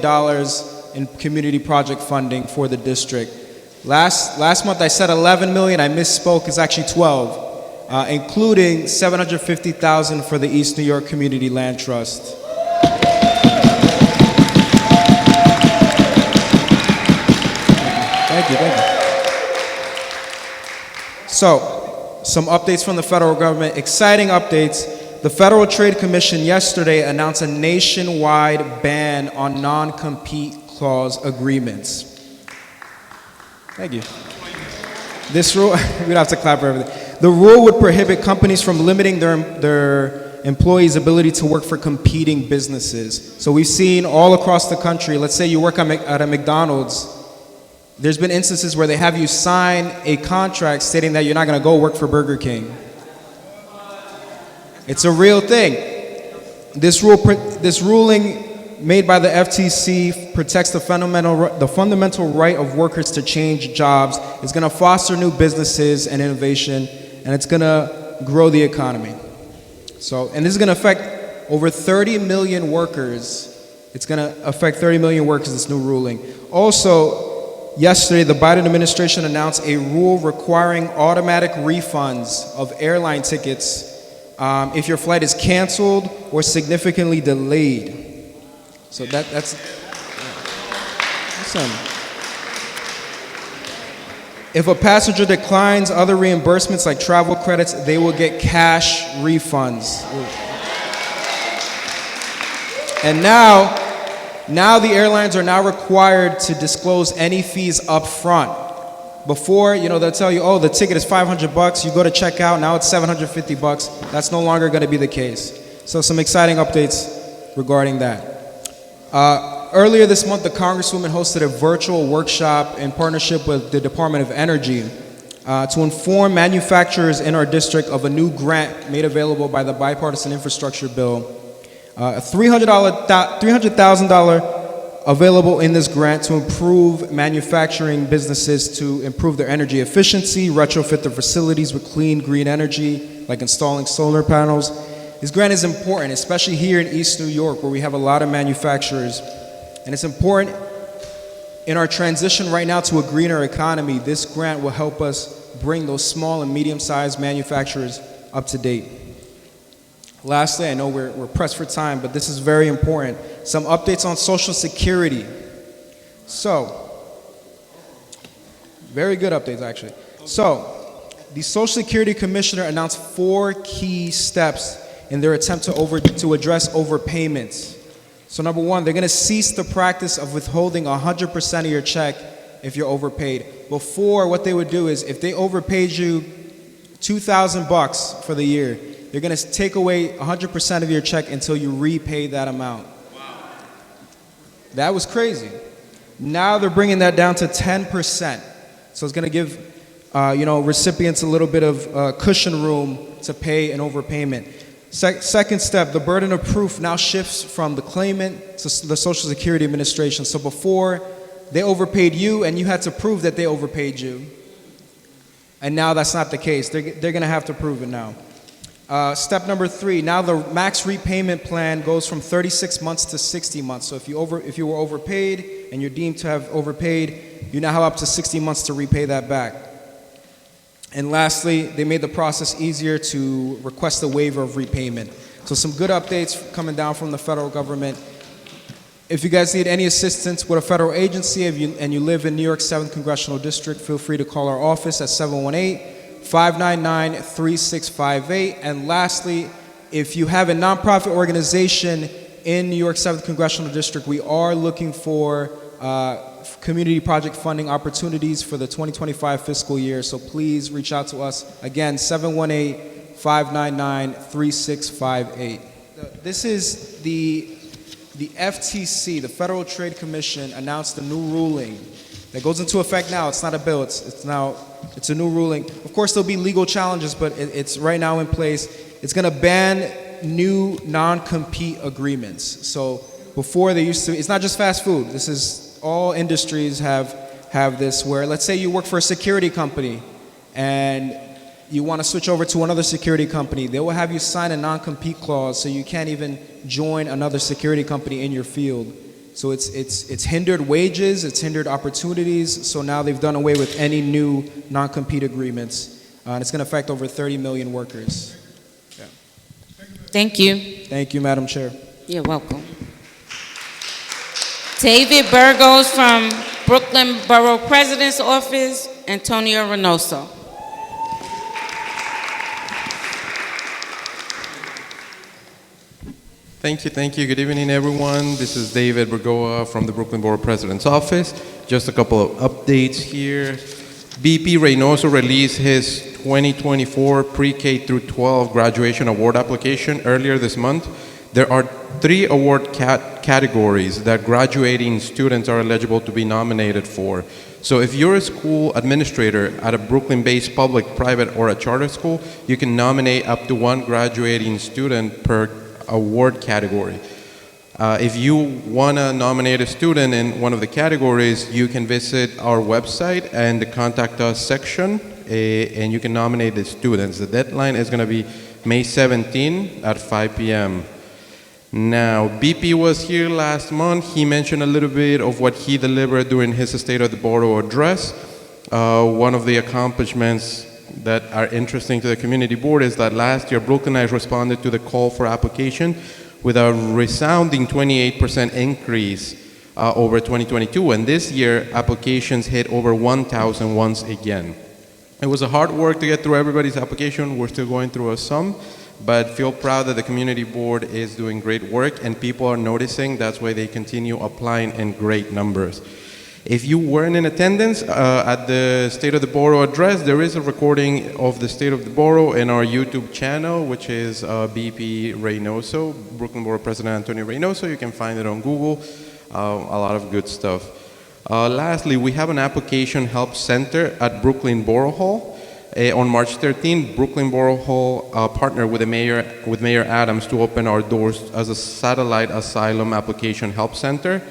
in community project funding for the district. Last month I said 11 million, I misspoke, it's actually 12, including $750,000 for the East New York Community Land Trust. Thank you. So, some updates from the federal government, exciting updates. The Federal Trade Commission yesterday announced a nationwide ban on non-compete clause agreements. Thank you. This rule, we don't have to clap for everything. The rule would prohibit companies from limiting their employees' ability to work for competing businesses. So we've seen all across the country, let's say you work at a McDonald's, there's been instances where they have you sign a contract stating that you're not going to go work for Burger King. It's a real thing. This ruling made by the FTC protects the fundamental right of workers to change jobs. It's going to foster new businesses and innovation, and it's going to grow the economy. So, and this is going to affect over 30 million workers. It's going to affect 30 million workers, this new ruling. Also, yesterday, the Biden administration announced a rule requiring automatic refunds of airline tickets if your flight is canceled or significantly delayed. So that's awesome. If a passenger declines other reimbursements like travel credits, they will get cash refunds. And now the airlines are now required to disclose any fees up front. Before, they'll tell you, oh, the ticket is $500, you go to check out, now it's $750. That's no longer going to be the case. So some exciting updates regarding that. Earlier this month, the Congresswoman hosted a virtual workshop in partnership with the Department of Energy to inform manufacturers in our district of a new grant made available by the Bipartisan Infrastructure Bill. A $300,000 available in this grant to improve manufacturing businesses to improve their energy efficiency, retrofit their facilities with clean, green energy, like installing solar panels. This grant is important, especially here in East New York, where we have a lot of manufacturers. And it's important in our transition right now to a greener economy. This grant will help us bring those small and medium-sized manufacturers up to date. Lastly, I know we're pressed for time, but this is very important. Some updates on Social Security. So, very good updates, actually. So, the Social Security Commissioner announced 4 key steps in their attempt to address overpayments. So number 1, they're going to cease the practice of withholding 100% of your check if you're overpaid. Before, what they would do is if they overpaid you $2,000 for the year, they're going to take away 100% of your check until you repay that amount. Wow. That was crazy. Now they're bringing that down to 10%. So it's going to give recipients a little bit of cushion room to pay an overpayment. Second step, the burden of proof now shifts from the claimant to the Social Security Administration. So before, they overpaid you and you had to prove that they overpaid you. And now that's not the case. They're going to have to prove it now. Step number 3, now the max repayment plan goes from 36 months to 60 months. So if you were overpaid and you're deemed to have overpaid, you now have up to 60 months to repay that back. And lastly, they made the process easier to request a waiver of repayment. So some good updates coming down from the federal government. If you guys need any assistance with a federal agency and you live in New York's 7th Congressional District, feel free to call our office at 718-599-3658. And lastly, if you have a nonprofit organization in New York's 7th Congressional District, we are looking for community project funding opportunities for the 2025 fiscal year. So please reach out to us. Again, 718-599-3658. This is the FTC, the Federal Trade Commission, announced a new ruling that goes into effect now. It's not a bill, it's a new ruling. Of course, there'll be legal challenges, but it's right now in place. It's gonna ban new non-compete agreements. So before they used to, it's not just fast food. This is, all industries have this where, let's say you work for a security company and you want to switch over to another security company. They will have you sign a non-compete clause so you can't even join another security company in your field. So it's hindered wages, it's hindered opportunities. So now they've done away with any new non-compete agreements. And it's going to affect over 30 million workers. Yeah. Thank you. Thank you, Madam Chair. You're welcome. David Burgos from Brooklyn Borough President's Office, Antonio Reynoso. Thank you. Good evening, everyone. This is David Burgoa from the Brooklyn Borough President's Office. Just a couple of updates here. VP Reynoso released his 2024 pre-K through 12 graduation award application earlier this month. There are 3 award categories that graduating students are eligible to be nominated for. So if you're a school administrator at a Brooklyn-based public, private, or a charter school, you can nominate up to 1 graduating student per award category. If you want to nominate a student in one of the categories, you can visit our website and the Contact Us section, and you can nominate the students. The deadline is going to be May 17 at 5 p.m. Now, BP was here last month. He mentioned a little bit of what he delivered during his State of the Borough address. One of the accomplishments that are interesting to the community board is that last year, Brooklynites responded to the call for application with a resounding 28% increase over 2022. And this year, applications hit over 1,000 once again. It was a hard work to get through everybody's application. We're still going through some. But feel proud that the community board is doing great work and people are noticing. That's why they continue applying in great numbers. If you weren't in attendance at the State of the Borough address, there is a recording of the State of the Borough in our YouTube channel, which is BP Reynoso, Brooklyn Borough President Antonio Reynoso. You can find it on Google. A lot of good stuff. Lastly, we have an application help center at Brooklyn Borough Hall. On March 13th, Brooklyn Borough Hall partnered with Mayor Adams to open our doors as a satellite asylum application help center.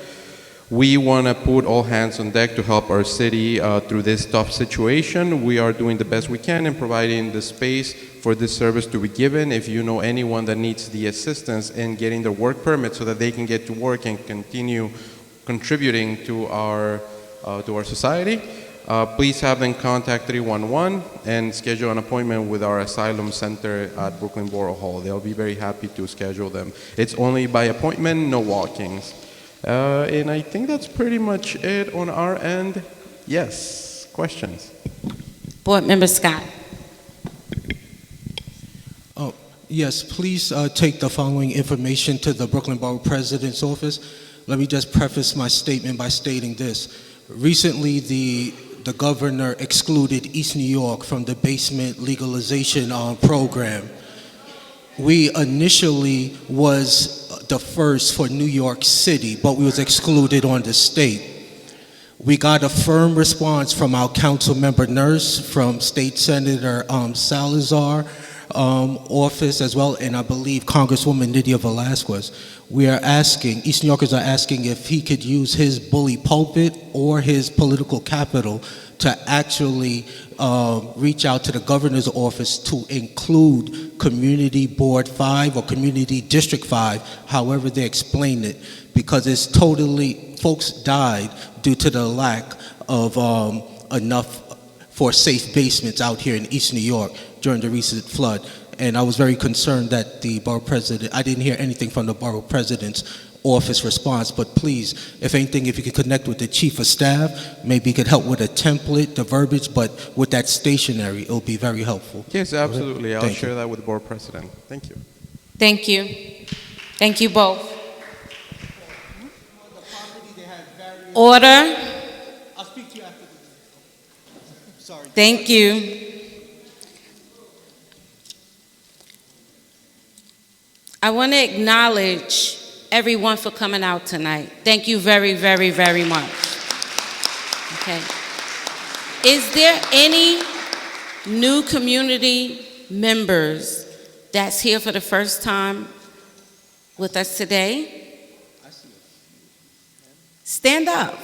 We want to put all hands on deck to help our city through this tough situation. We are doing the best we can in providing the space for this service to be given. If you know anyone that needs the assistance in getting their work permit so that they can get to work and continue contributing to our society, please have them contact 311 and schedule an appointment with our asylum center at Brooklyn Borough Hall. They'll be very happy to schedule them. It's only by appointment, no walk-ins. And I think that's pretty much it on our end. Yes, questions? Board Member Scott. Oh, yes, please take the following information to the Brooklyn Borough President's office. Let me just preface my statement by stating this. Recently, the governor excluded East New York from the basement legalization program. We initially was the first for New York City, but we was excluded on the state. We got a firm response from our council member nurse, from State Senator Salazar office as well, and I believe Congresswoman Nydia Velasquez. We are asking, East New Yorkers are asking if he could use his bully pulpit or his political capital to actually reach out to the governor's office to include Community Board 5 or Community District 5, however they explain it, because it's totally, folks died due to the lack of enough for safe basements out here in East New York during the recent flood. And I was very concerned that the borough president, I didn't hear anything from the borough president's office response, but please, if anything, if you could connect with the chief of staff, maybe you could help with a template, the verbiage, but with that stationery, it'll be very helpful. Yes, absolutely. I'll Thank share you. that with the borough president. Thank you. Thank you. Thank you both. Order. I'll speak to you after the sorry. Thank you. I want to acknowledge everyone for coming out tonight. Thank you very, very, very much. Okay. Is there any new community members that's here for the first time with us today? Stand up.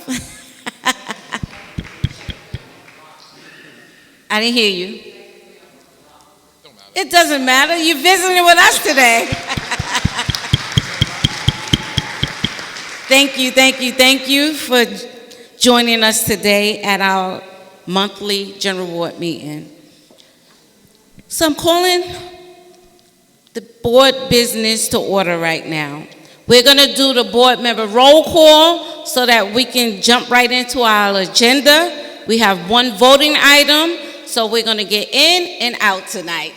I didn't hear you. It doesn't matter. You're visiting with us today. Thank you, thank you, thank you for joining us today at our monthly general board meeting. So I'm calling the board business to order right now. We're going to do the board member roll call so that we can jump right into our agenda. We have one voting item, so we're going to get in and out tonight.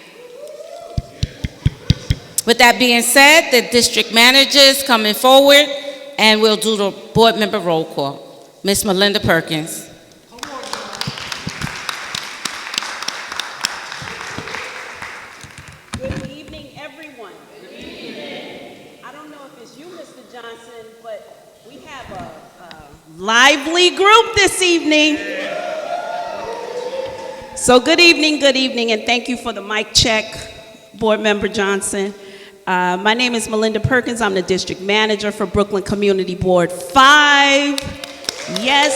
With that being said, the district manager is coming forward, and we'll do the board member roll call. Ms. Melinda Perkins. lively group this evening. So good evening, and thank you for the mic check, Board Member Johnson. My name is Melinda Perkins. I'm the District Manager for Brooklyn Community Board 5. Yes.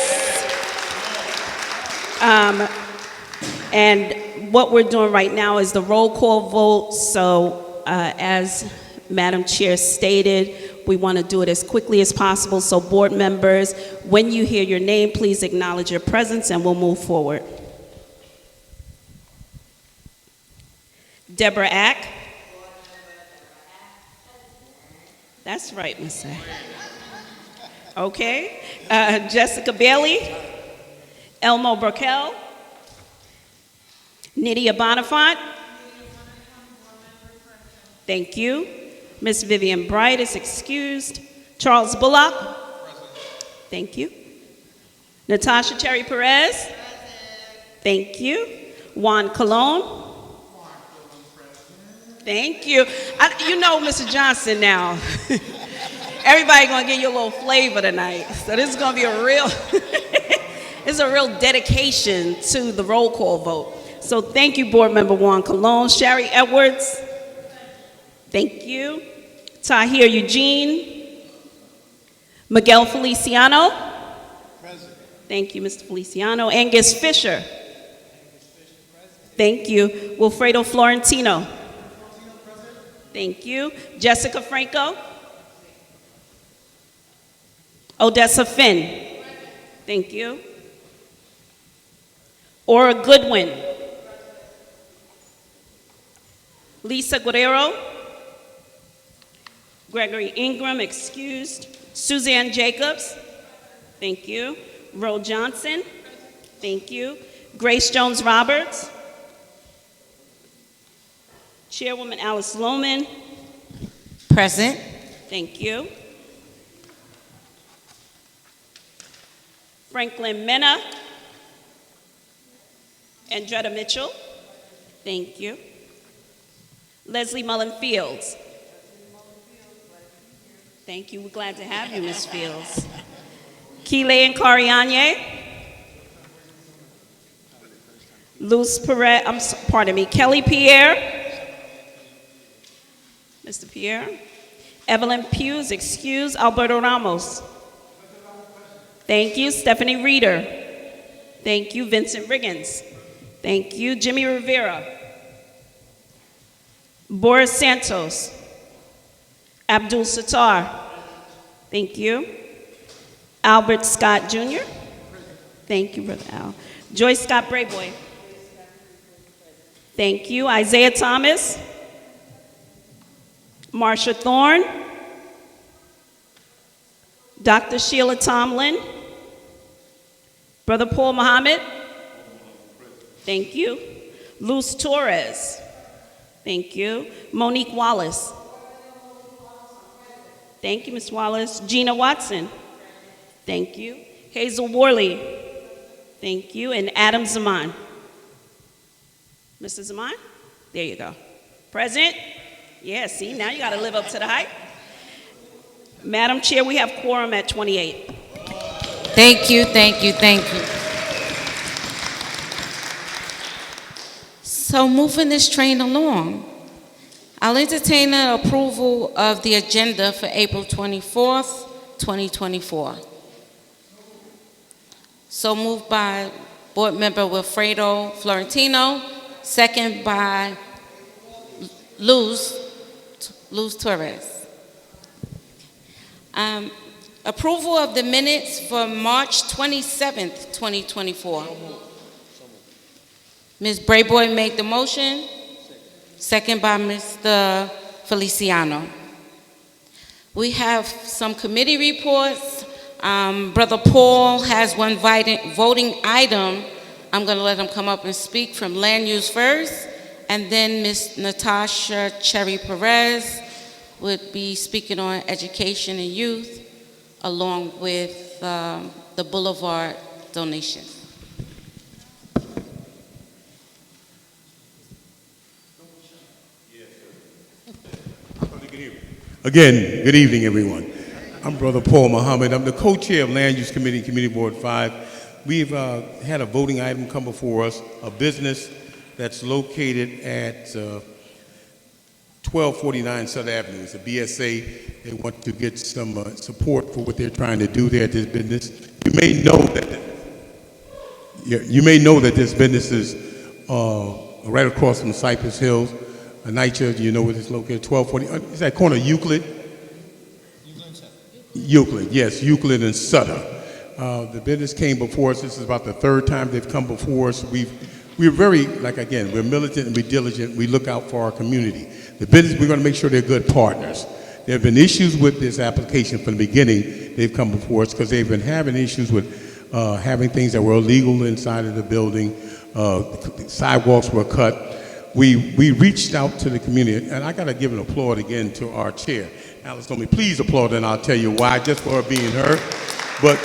And what we're doing right now is the roll call vote. So as Madam Chair stated, we want to do it as quickly as possible. So board members, when you hear your name, please acknowledge your presence and we'll move forward. Deborah Ack. That's right, Miss A. Okay. Jessica Bailey. Elmo Burkell. Nydia Bonifant. Thank you. Miss Vivian Bright is excused. Charles Bullock. Thank you. Natasha Cherry Perez. Thank you. Juan Colon. Thank you. You know Mr. Johnson now. Everybody gonna get you a little flavor tonight. So this is gonna be a real, it's a real dedication to the roll call vote. So thank you, Board Member Juan Colon. Sherry Edwards. Thank you. Tahir Eugene. Miguel Feliciano. Present. Thank you, Mr. Feliciano. Angus Fisher. Thank you. Wilfredo Florentino. Thank you. Jessica Franco. Odessa Finn. Thank you. Ora Goodwin. Lisa Guerrero. Gregory Ingram, excused. Suzanne Jacobs. Thank you. Ro Johnson. Thank you. Grace Jones Roberts. Chairwoman Alice Lohman. Present. Thank you. Franklin Mena. Andretta Mitchell. Thank you. Leslie Mullen Fields. Thank you. We're glad to have you, Ms. Fields. Keeley Nkarianye. Luz Perez, pardon me, Kelly Pierre. Mr. Pierre. Evelyn Hughes, excuse. Alberto Ramos. Thank you. Stephanie Reeder. Thank you. Vincent Riggins. Thank you. Jimmy Rivera. Boris Santos. Abdul Sattar. Thank you. Albert Scott Jr. Thank you, Brother Al. Joyce Scott Brayboy. Thank you. Isaiah Thomas. Marsha Thorne. Dr. Sheila Tomlin. Brother Paul Muhammad. Thank you. Luz Torres. Thank you. Monique Wallace. Thank you, Ms. Wallace. Gina Watson. Thank you. Hazel Worley. Thank you. And Adam Zaman. Mr. Zaman? There you go. Present? Yeah, see, now you got to live up to the hype. Madam Chair, we have quorum at 28. Thank you, thank you, thank you. So moving this train along, I'll entertain the approval of the agenda for April 24th, 2024. So moved by Board Member Wilfredo Florentino, second by Luz Torres. Approval of the minutes for March 27th, 2024. Ms. Brayboy made the motion. Second by Mr. Feliciano. We have some committee reports. Brother Paul has one voting item. I'm going to let him come up and speak from land use first, and then Ms. Natasha Cherry Perez would be speaking on education and youth, along with the Boulevard donation. Again, good evening, everyone. I'm Brother Paul Muhammad. I'm the co-chair of Land Use Committee, Community Board 5. We've had a voting item come before us, a business that's located at 1249 Southern Avenue. It's a BSA. They want to get some support for what they're trying to do there at this business. You may know that this business is right across from Cypress Hills. NYCHA, you know where it's located, 1240. Is that corner Euclid? Euclid, yes, Euclid and Sutter. The business came before us. This is about the third time they've come before us. We're very, we're militant and we're diligent. We look out for our community. The business, we're going to make sure they're good partners. There have been issues with this application from the beginning. They've come before us because they've been having issues with having things that were illegal inside of the building. Sidewalks were cut. We reached out to the community, and I got to give an applaud again to our chair. Alice told me, please applaud, and I'll tell you why, just for her being her. But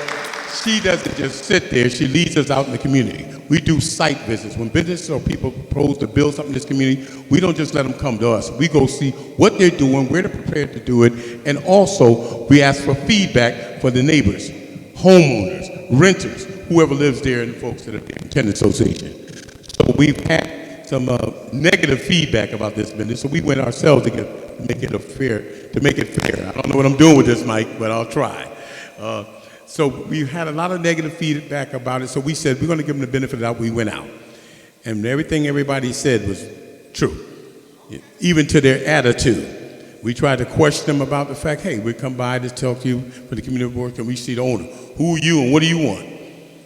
she doesn't just sit there. She leads us out in the community. We do site visits. When businesses or people propose to build something in this community, we don't just let them come to us. We go see what they're doing, where they're prepared to do it, and also we ask for feedback for the neighbors, homeowners, renters, whoever lives there, and the folks that are there in the tenant association. So we've had some negative feedback about this business, so we went ourselves to make it fair. I don't know what I'm doing with this mic, but I'll try. So we had a lot of negative feedback about it, so we said we're going to give them the benefit of the doubt. We went out, and everything everybody said was true, even to their attitude. We tried to question them about the fact, hey, we come by to talk to you for the community board. Can we see the owner? Who are you and what do you want?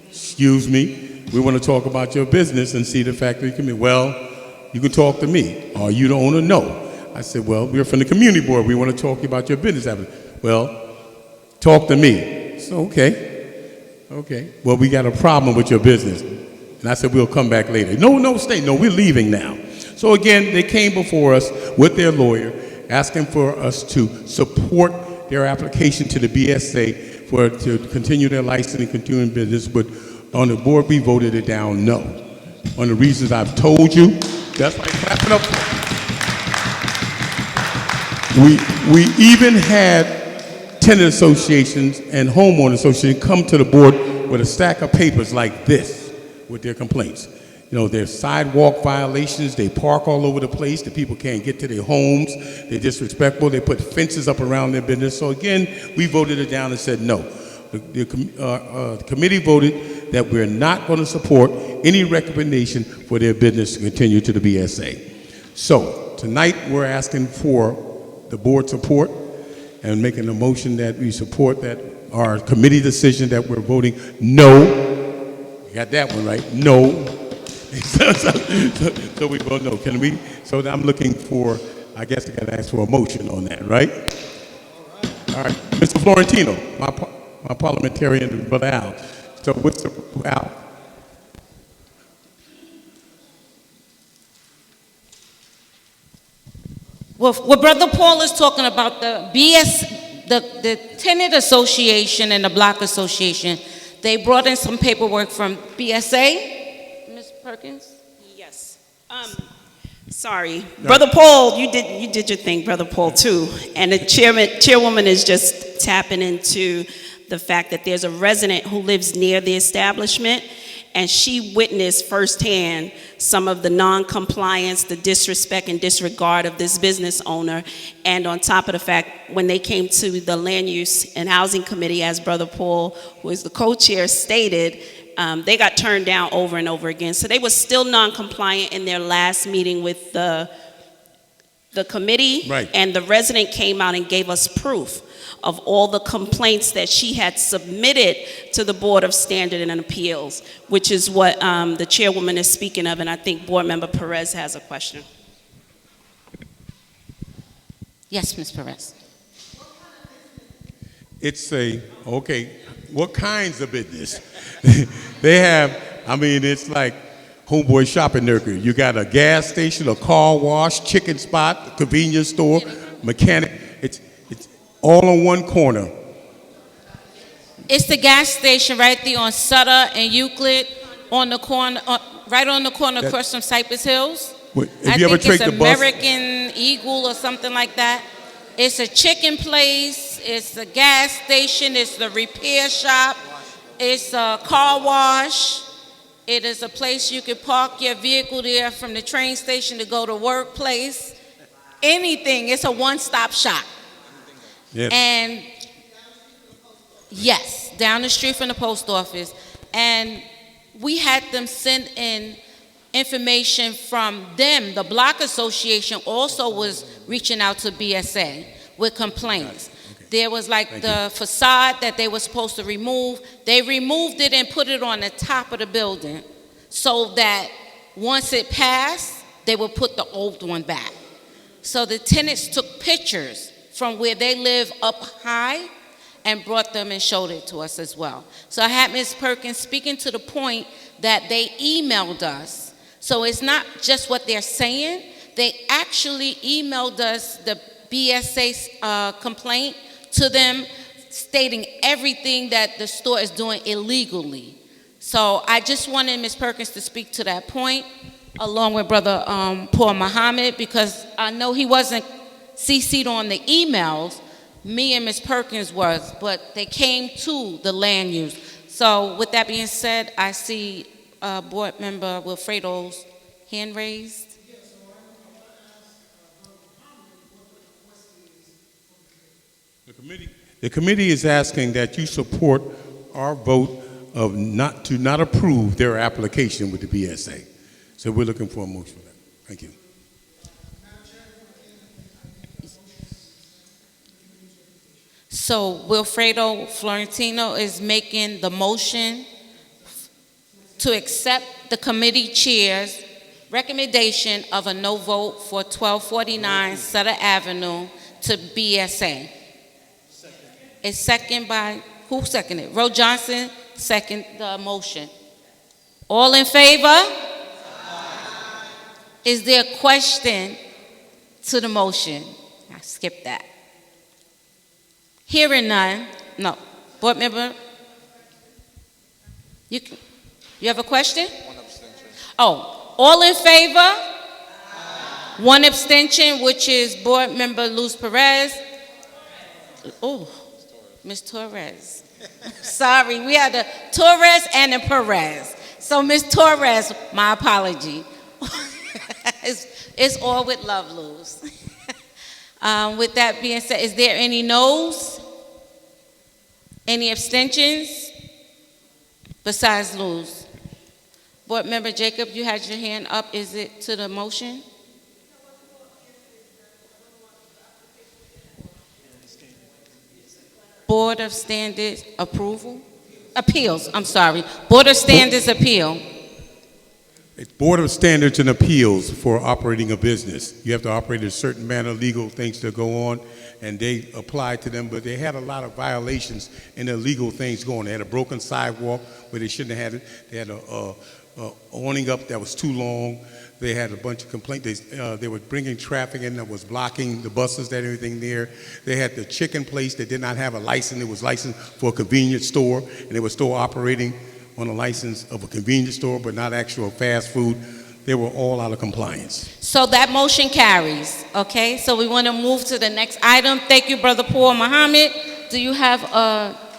Excuse me, we want to talk about your business and see the factory community. Well, you can talk to me. Are you the owner? No. I said, well, we're from the community board. We want to talk about your business. Well, talk to me. So, okay. Well, we got a problem with your business. And I said, we'll come back later. No, stay. No, we're leaving now. So again, they came before us with their lawyer, asking for us to support their application to the BSA to continue their license and continuing business. But on the board, we voted it down no. On the reasons I've told you, that's why I'm clapping up for. We even had tenant associations and homeowner associations come to the board with a stack of papers like this with their complaints. You know, there's sidewalk violations, they park all over the place, the people can't get to their homes, they're disrespectful, they put fences up around their business. So again, we voted it down and said no. The committee voted that we're not going to support any recommendation for their business to continue to the BSA. So tonight we're asking for the board support and making a motion that we support that our committee decision that we're voting no. You got that one right, no. So we vote no. Can we? So I'm looking for, I guess I got to ask for a motion on that, right? All right, Mr. Florentino, my parliamentarian, Brother Al. So what's the, Al? Well, what Brother Paul is talking about, the tenant association and the block association, they brought in some paperwork from BSA. Ms. Perkins? Yes. Sorry. Brother Paul, you did your thing, Brother Paul, too. And the chairwoman is just tapping into the fact that there's a resident who lives near the establishment, and she witnessed firsthand some of the non-compliance, the disrespect and disregard of this business owner. And on top of the fact, when they came to the Land Use and Housing Committee, as Brother Paul, who is the co-chair, stated, they got turned down over and over again. So they were still non-compliant in their last meeting with the committee. Right. And the resident came out and gave us proof of all the complaints that she had submitted to the Board of Standard and Appeals, which is what the chairwoman is speaking of, and I think Board Member Perez has a question. Yes, Ms. Perez. It's what kinds of business? They have, it's like homeboy shopping nerkery. You got a gas station, a car wash, chicken spot, a convenience store, mechanic. It's all on one corner. It's the gas station right there on Sutter and Euclid, on the corner, right on the corner across from Cypress Hills. If you ever take the bus, American Eagle or something like that. It's a chicken place. it's a gas station, it's the repair shop, it's a car wash. It is a place you can park your vehicle there from the train station to go to workplace. Anything, it's a one-stop shop. Yes. And yes, down the street from the post office. And we had them send in information from them. The Block Association also was reaching out to BSA with complaints. There was like the facade that they were supposed to remove. They removed it and put it on the top of the building so that once it passed, they would put the old one back. So the tenants took pictures from where they live up high and brought them and showed it to us as well. So I had Ms. Perkins speaking to the point that they emailed us. So it's not just what they're saying. They actually emailed us the BSA complaint to them, stating everything that the store is doing illegally. So I just wanted Ms. Perkins to speak to that point, along with Brother Paul Muhammad, because I know he wasn't CC'd on the emails. Me and Ms. Perkins was, but they came to the land use. So with that being said, I see Board Member Wilfredo's hand raised. The committee is asking that you support our vote of not approve their application with the BSA. So we're looking for a motion for that. Thank you. So Wilfredo Florentino is making the motion to accept the committee chair's recommendation of a no vote for 1249 Sutter Avenue to BSA. It's second by, who seconded? Ro Johnson, second the motion. All in favor? Is there a question to the motion? I skipped that. Hearing none. No. Board member? You have a question? One abstention. Oh, all in favor? One abstention, which is Board Member Luz Perez. Oh, Ms. Torres. Sorry, we had a Torres and a Perez. So Ms. Torres, my apology. It's all with love, Luz. With that being said, is there any noes? Any abstentions? Besides Luz. Board Member Jacob, you had your hand up. Is it to the motion? Board of Standards approval? Appeals, I'm sorry. Board of Standards appeal. It's Board of Standards and Appeals for operating a business. You have to operate in a certain manner, legal things that go on, and they apply to them, but they had a lot of violations and illegal things going. They had a broken sidewalk where they shouldn't have had it. They had a awning up that was too long. They had a bunch of complaints. They were bringing traffic in that was blocking the buses, that everything there. They had the chicken place that did not have a license. It was licensed for a convenience store, and they were still operating on a license of a convenience store, but not actual fast food. They were all out of compliance. So that motion carries, okay? So we want to move to the next item. Thank you, Brother Paul Muhammad. Do you have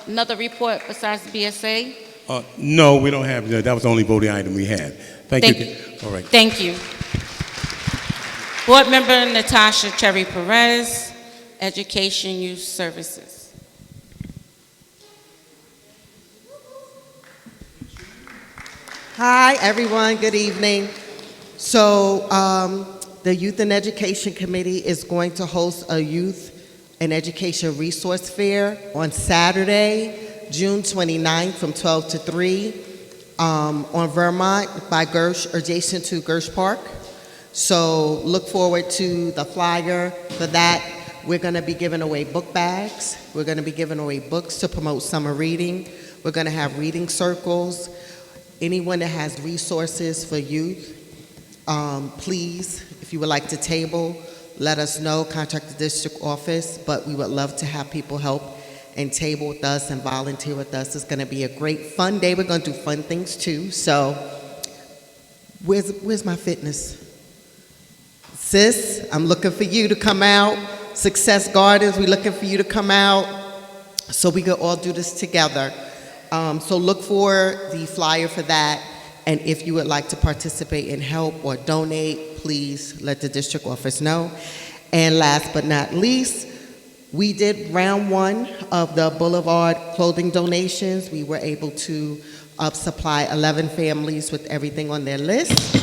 another report besides the BSA? No, we don't have that. That was the only voting item we had. Thank you. All right. Thank you. Board Member Natasha Cherry Perez, Education Youth Services. Hi, everyone. Good evening. So the Youth and Education Committee is going to host a Youth and Education Resource Fair on Saturday, June 29th from 12 to 3 on Vermont by Gersh, adjacent to Gersh Park. So look forward to the flyer for that. We're going to be giving away book bags. We're going to be giving away books to promote summer reading. We're going to have reading circles. Anyone that has resources for youth, please, if you would like to table, let us know, contact the district office, but we would love to have people help and table with us and volunteer with us. It's going to be a great fun day. We're going to do fun things too. So where's my fitness? Sis, I'm looking for you to come out. Success Gardens, we're looking for you to come out so we can all do this together. So look for the flyer for that. And if you would like to participate and help or donate, please let the district office know. And last but not least, we did round 1 of the Boulevard clothing donations. We were able to supply 11 families with everything on their list.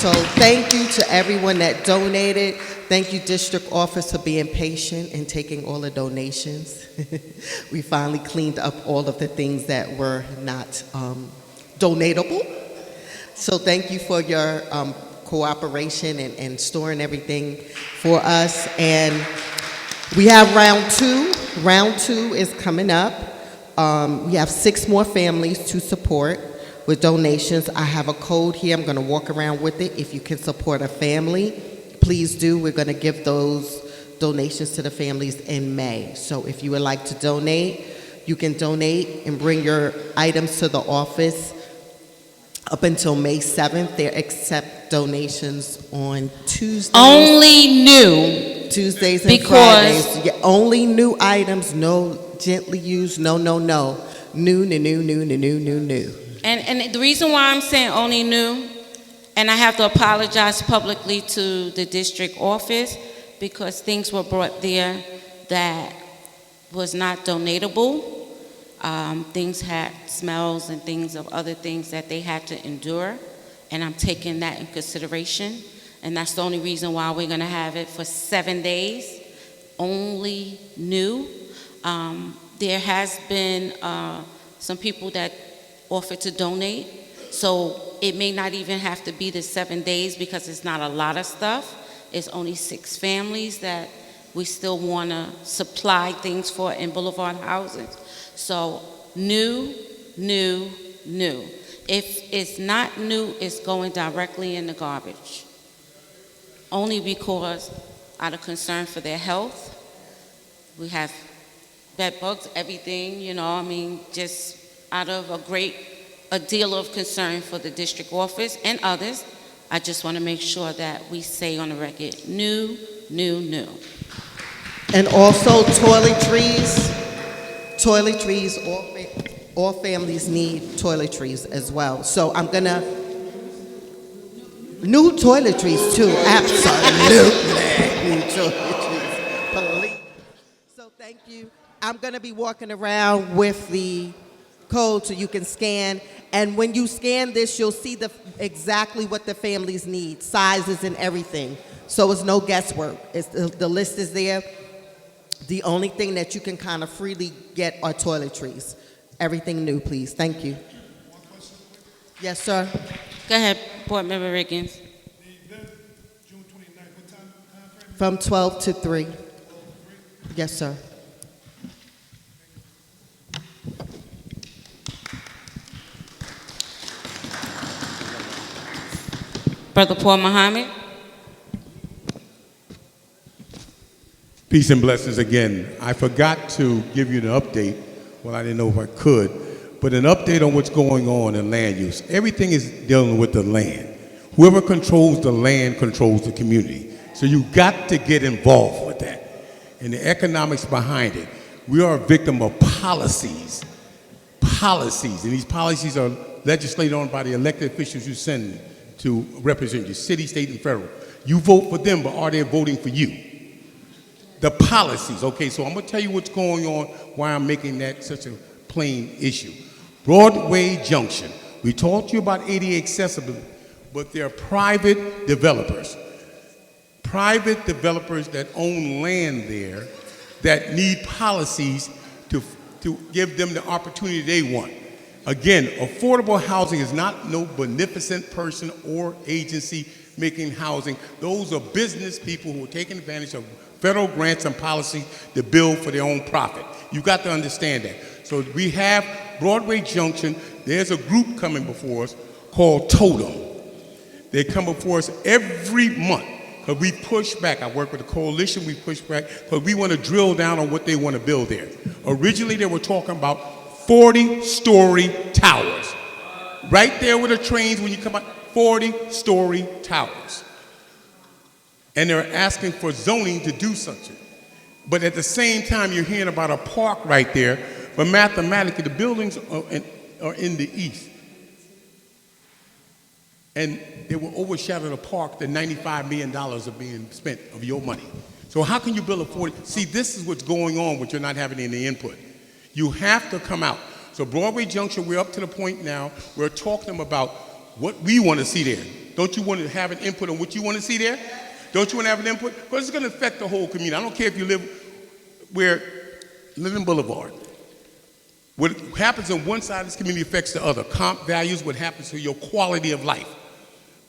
So thank you to everyone that donated. Thank you, District Office, for being patient and taking all the donations. We finally cleaned up all of the things that were not donatable. So thank you for your cooperation and storing everything for us. And we have round 2. Round 2 is coming up. We have 6 more families to support with donations. I have a code here. I'm going to walk around with it. If you can support a family, please do. We're going to give those donations to the families in May. So if you would like to donate, you can donate and bring your items to the office up until May 7th. They accept donations on Tuesdays. Only new. Tuesdays and Because- Fridays. Yeah, only new items, no gently used, no. New. And the reason why I'm saying only new, and I have to apologize publicly to the district office, because things were brought there that was not donatable. Things had smells and things of other things that they had to endure, and I'm taking that in consideration. And that's the only reason why we're gonna have it for 7 days, only new. There has been some people that offered to donate, so it may not even have to be the 7 days because it's not a lot of stuff. It's only 6 families that we still wanna supply things for in Boulevard houses. So new. If it's not new, it's going directly in the garbage. Only because out of concern for their health. We have bed bugs, everything, just out of a deal of concern for the district office and others. I just want to make sure that we say on the record, new. And also toiletries, all families need toiletries as well. So I'm gonna, new toiletries too, absolutely. New toiletries, please. So thank you. I'm gonna be walking around with the code so you can scan. And when you scan this, you'll see exactly what the families need, sizes and everything. So it's no guesswork. The list is there. The only thing that you can kind of freely get are toiletries. Everything new, please. Thank you. Yes, sir. Go ahead, Board Member Riggins. From 12 to 3. Yes, sir. Brother Paul Muhammad. Peace and blessings again. I forgot to give you an update. Well, I didn't know if I could, but an update on what's going on in land use. Everything is dealing with the land. Whoever controls the land controls the community. So you got to get involved with that. And the economics behind it. We are a victim of policies. And these policies are legislated on by the elected officials you send to represent you, city, state, and federal. You vote for them, but are they voting for you? The policies, okay, so I'm gonna tell you what's going on, why I'm making that such a plain issue. Broadway Junction, we talked to you about ADA accessibility, but they're private developers that own land there that need policies to give them the opportunity they want. Again, affordable housing is not no beneficent person or agency making housing. Those are business people who are taking advantage of federal grants and policies to build for their own profit. You've got to understand that. So we have Broadway Junction. There's a group coming before us called Totem. They come before us every month because we push back. I work with the coalition. We push back because we want to drill down on what they want to build there. Originally, they were talking about 40-story towers. Right there with the trains when you come out, 40-story towers. and they're asking for zoning to do something. But at the same time, you're hearing about a park right there, but mathematically, the buildings are in the east. And they will overshadow the park. The $95 million are being spent of your money. So how can you build a 40? See, this is what's going on when you're not having any input. You have to come out. So Broadway Junction, we're up to the point now, we're talking about what we want to see there. Don't you want to have an input on what you want to see there? Don't you want to have an input? Because it's going to affect the whole community. I don't care if you live where Linden Boulevard. What happens on one side of this community affects the other. Comp values, what happens to your quality of life.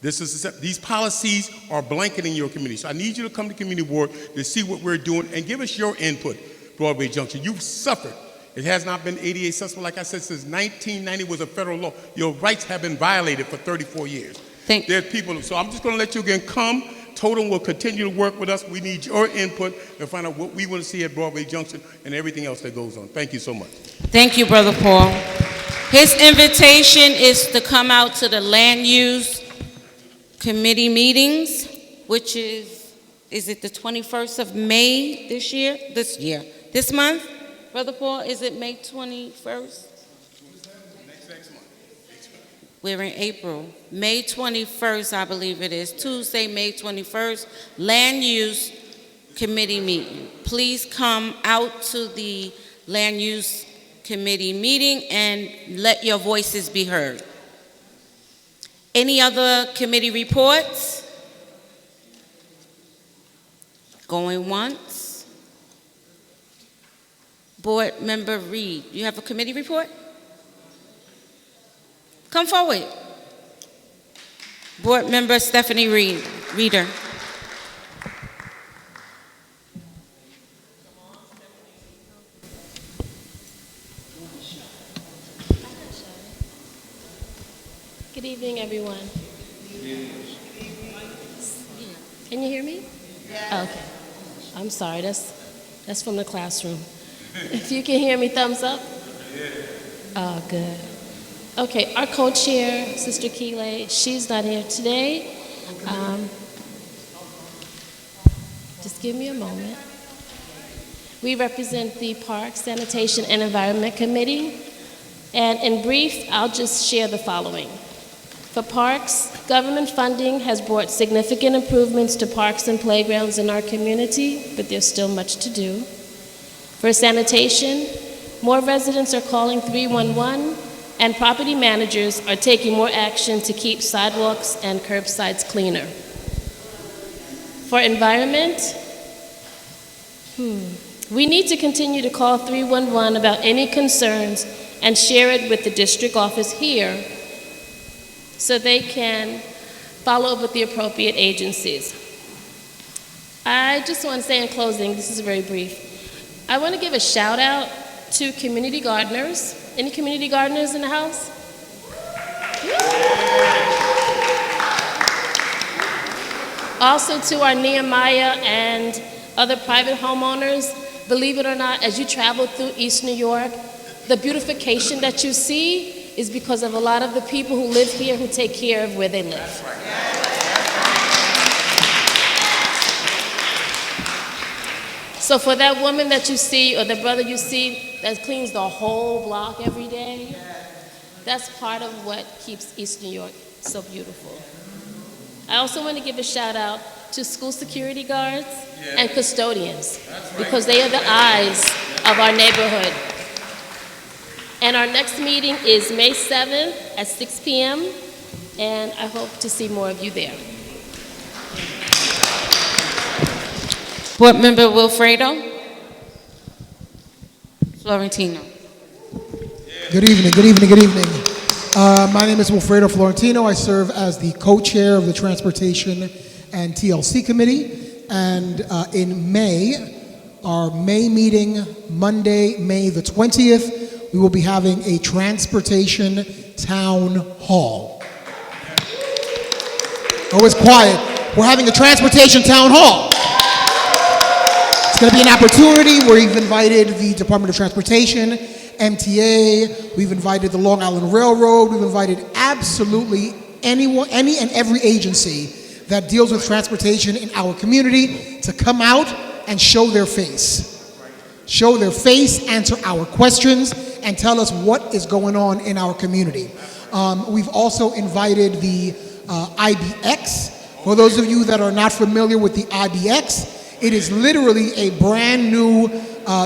These policies are blanketing your community. So I need you to come to community board to see what we're doing and give us your input, Broadway Junction. You've suffered. It has not been ADA accessible, like I said, since 1990 was a federal law. Your rights have been violated for 34 years. There's people, so I'm just going to let you again come. Totem will continue to work with us. We need your input to find out what we want to see at Broadway Junction and everything else that goes on. Thank you so much. Thank you, Brother Paul. His invitation is to come out to the land use committee meetings, which is it the 21st of May this month? Brother Paul, is it May 21st? Next month. We're in April. May 21st, I believe it is. Tuesday, May 21st, Land Use Committee meeting. Please come out to the Land Use Committee meeting and let your voices be heard. Any other committee reports? Going once. Board Member Reed, you have a committee report? Come forward. Board Member Stephanie Reeder. Good evening, everyone. Can you hear me? Yeah. Okay. I'm sorry, that's from the classroom. If you can hear me, thumbs up. Oh, good. Okay, our co-chair, Sister Keeley, she's not here today. Just give me a moment. We represent the Park, Sanitation, and Environment Committee. And in brief, I'll just share the following. For parks, government funding has brought significant improvements to parks and playgrounds in our community, but there's still much to do. For sanitation, more residents are calling 311, and property managers are taking more action to keep sidewalks and curbsides cleaner. For environment, we need to continue to call 311 about any concerns and share it with the district office here so they can follow up with the appropriate agencies. I just want to say in closing, this is very brief, I want to give a shout out to community gardeners. Any community gardeners in the house? Also to our Nehemiah and other private homeowners, believe it or not, as you travel through East New York, the beautification that you see is because of a lot of the people who live here who take care of where they live. So for that woman that you see or the brother you see that cleans the whole block every day, that's part of what keeps East New York so beautiful. I also want to give a shout out to school security guards and custodians because they are the eyes of our neighborhood. And our next meeting is May 7th at 6 p.m. and I hope to see more of you there. Board Member Wilfredo. Florentino. Good evening, good evening, good evening. My name is Wilfredo Florentino. I serve as the co-chair of the Transportation and TLC Committee. And in May, our May meeting, Monday, May the 20th, we will be having a transportation town hall. Oh, it's quiet. We're having a transportation town hall. It's going to be an opportunity where we've invited the Department of Transportation, MTA, we've invited the Long Island Railroad, we've invited absolutely anyone, any and every agency that deals with transportation in our community to come out and show their face. Show their face, answer our questions, and tell us what is going on in our community. We've also invited the IBX. For those of you that are not familiar with the IBX, it is literally a brand new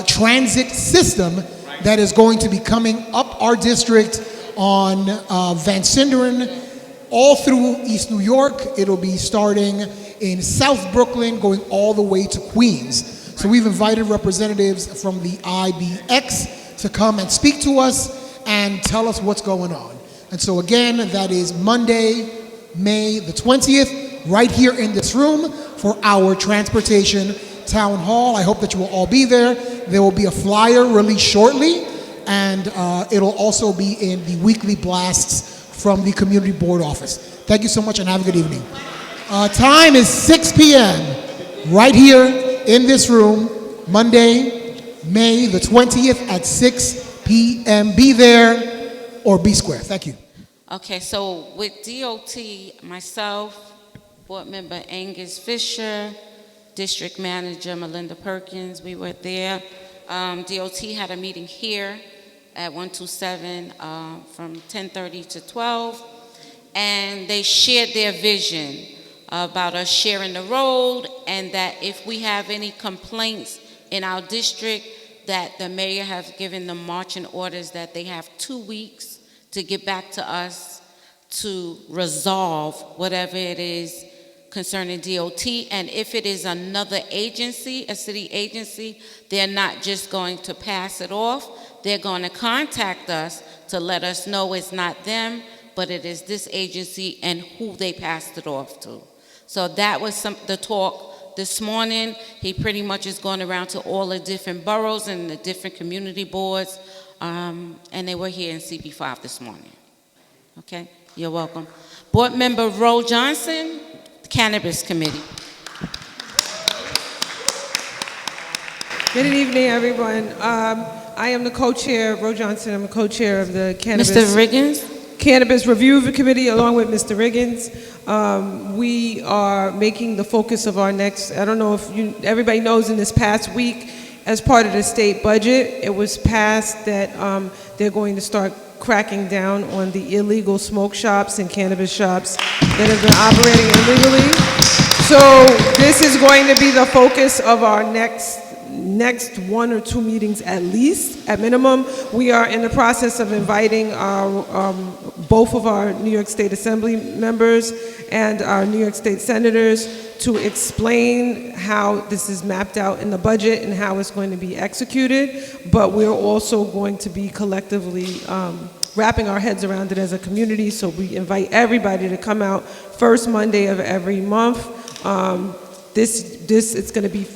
transit system that is going to be coming up our district on Van Sinderen, all through East New York. It'll be starting in South Brooklyn, going all the way to Queens. So we've invited representatives from the IBX to come and speak to us and tell us what's going on. And so again, that is Monday, May the 20th, right here in this room for our transportation town hall. I hope that you will all be there. There will be a flyer released shortly, and it'll also be in the weekly blasts from the community board office. Thank you so much and have a good evening. Time is 6 p.m. right here in this room, Monday, May the 20th at 6 p.m. Be there or be square. Thank you. Okay, so with DOT, myself, Board Member Angus Fisher, District Manager Melinda Perkins, we were there. DOT had a meeting here at 127 from 10:30 to 12, and they shared their vision about us sharing the road, and that if we have any complaints in our district, that the mayor has given them marching orders that they have 2 weeks to get back to us to resolve whatever it is concerning DOT. And if it is another agency, a city agency, they're not just going to pass it off. They're going to contact us to let us know it's not them, but it is this agency and who they passed it off to. So that was the talk this morning. He pretty much is going around to all the different boroughs and the different community boards, and they were here in CB5 this morning. Okay, you're welcome. Board Member Roe Johnson, Cannabis Committee. Good evening, everyone. I am the co-chair, Roe Johnson. I'm the co-chair of the Cannabis. Mr. Riggins? Cannabis Review Committee, along with Mr. Riggins. We are making the focus of our next, I don't know if everybody knows, in this past week, as part of the state budget, it was passed that they're going to start cracking down on the illegal smoke shops and cannabis shops that have been operating illegally. So this is going to be the focus of our next 1 or 2 meetings at least, at minimum. We are in the process of inviting both of our New York State Assembly members and our New York State senators to explain how this is mapped out in the budget and how it's going to be executed. But we're also going to be collectively wrapping our heads around it as a community. So we invite everybody to come out first Monday of every month. It's going to be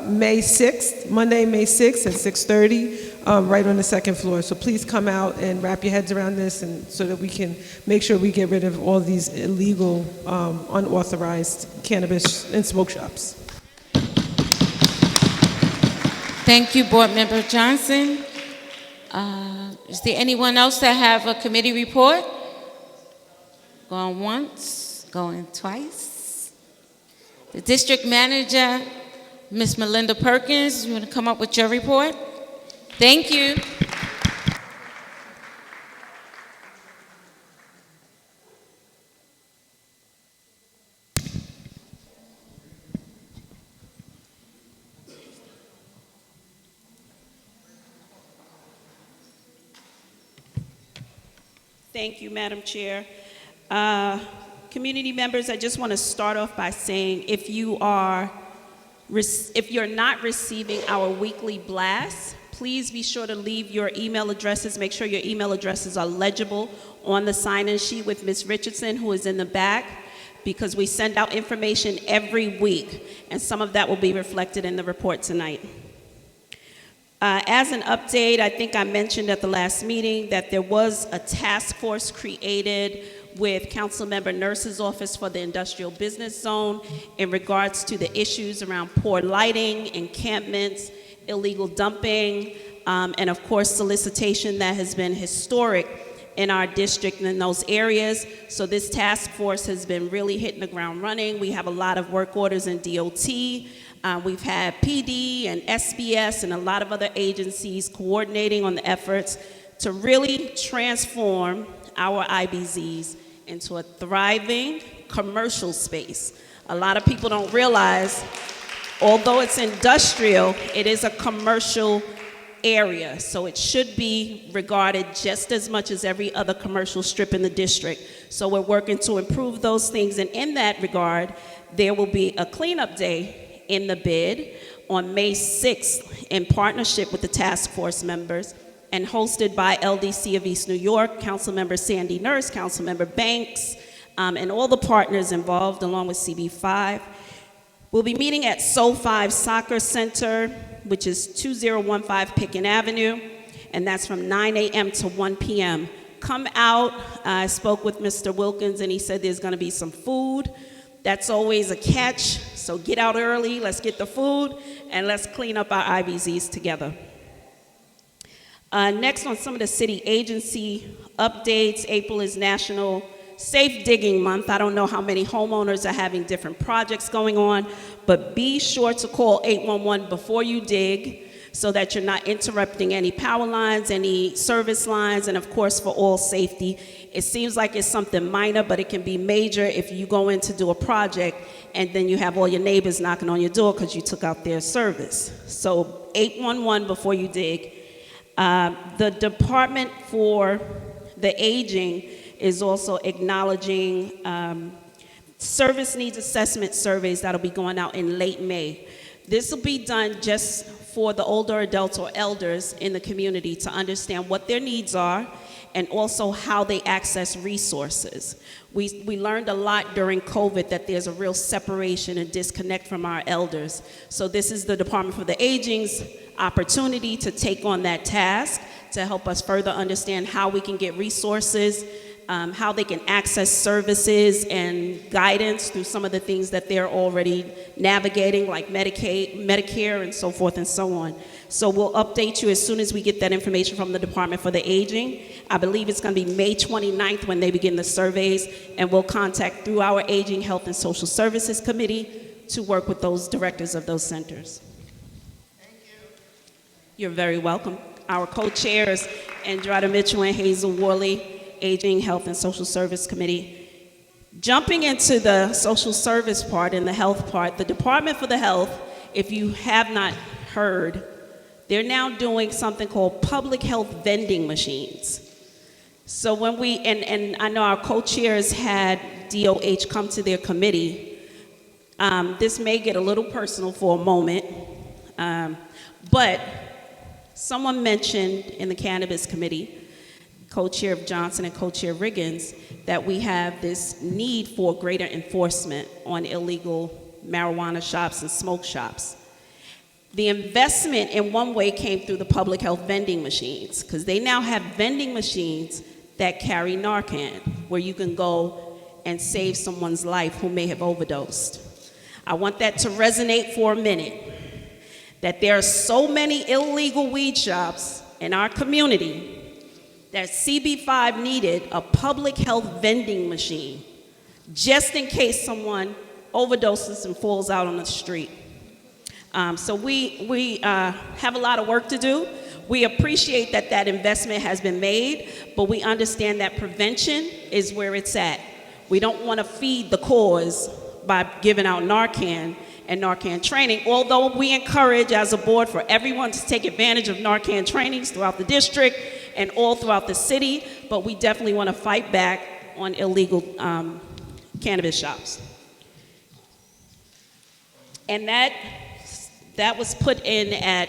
May 6th, Monday, May 6th at 6:30, right on the second floor. So please come out and wrap your heads around this, and so that we can make sure we get rid of all these illegal, unauthorized cannabis and smoke shops. Thank you, Board Member Johnson. Is there anyone else that have a committee report? Going once, going twice. The District Manager, Ms. Melinda Perkins, you want to come up with your report? Thank you. Thank you, Madam Chair. Community members, I just want to start off by saying if you're not receiving our weekly blast, please be sure to leave your email addresses. Make sure your email addresses are legible on the sign-in sheet with Ms. Richardson, who is in the back, because we send out information every week, and some of that will be reflected in the report tonight. As an update, I think I mentioned at the last meeting that there was a task force created with Councilmember Nurse's office for the industrial business zone in regards to the issues around poor lighting, encampments, illegal dumping, and of course solicitation that has been historic in our district and in those areas. So this task force has been really hitting the ground running. We have a lot of work orders in DOT. We've had PD and SBS and a lot of other agencies coordinating on the efforts to really transform our IBZs into a thriving commercial space. A lot of people don't realize, although it's industrial, it is a commercial area, so it should be regarded just as much as every other commercial strip in the district. So we're working to improve those things, and in that regard, there will be a cleanup day in the bid on May 6th in partnership with the task force members and hosted by LDC of East New York, Councilmember Sandy Nurse, Councilmember Banks, and all the partners involved along with CB5. We'll be meeting at SO5 Soccer Center, which is 2015 Pickens Avenue, and that's from 9 a.m. to 1 p.m. Come out. I spoke with Mr. Wilkins, and he said there's going to be some food. That's always a catch, so get out early, let's get the food, and let's clean up our IBZs together. Next, on some of the city agency updates, April is National Safe Digging Month. I don't know how many homeowners are having different projects going on, but be sure to call 811 before you dig so that you're not interrupting any power lines, any service lines, and of course for all safety. It seems like it's something minor, but it can be major if you go in to do a project and then you have all your neighbors knocking on your door because you took out their service. So 811 before you dig. The Department for the Aging is also acknowledging service needs assessment surveys that'll be going out in late May. This will be done just for the older adults or elders in the community to understand what their needs are and also how they access resources. We learned a lot during COVID that there's a real separation and disconnect from our elders. So this is the Department for the Aging's opportunity to take on that task to help us further understand how we can get resources, how they can access services and guidance through some of the things that they're already navigating, like Medicaid, Medicare, and so forth and so on. So we'll update you as soon as we get that information from the Department for the Aging. I believe it's going to be May 29th when they begin the surveys, and we'll contact through our Aging, Health, and Social Services Committee to work with those directors of those centers. Thank you. You're very welcome. Our co-chairs, Andrada Mitchell and Hazel Worley, Aging, Health, and Social Service Committee. Jumping into the social service part and the health part, the Department for the Health, if you have not heard, they're now doing something called public health vending machines. So when we, and I know our co-chairs had DOH come to their committee, this may get a little personal for a moment, but someone mentioned in the Cannabis Committee, co-chair of Johnson and co-chair Riggins, that we have this need for greater enforcement on illegal marijuana shops and smoke shops. The investment in one way came through the public health vending machines, because they now have vending machines that carry Narcan, where you can go and save someone's life who may have overdosed. I want that to resonate for a minute, that there are so many illegal weed shops in our community that CB5 needed a public health vending machine just in case someone overdoses and falls out on the street. So we have a lot of work to do. We appreciate that that investment has been made, but we understand that prevention is where it's at. We don't want to feed the cause by giving out Narcan and Narcan training, although we encourage as a board for everyone to take advantage of Narcan trainings throughout the district and all throughout the city, but we definitely want to fight back on illegal cannabis shops. And that was put in at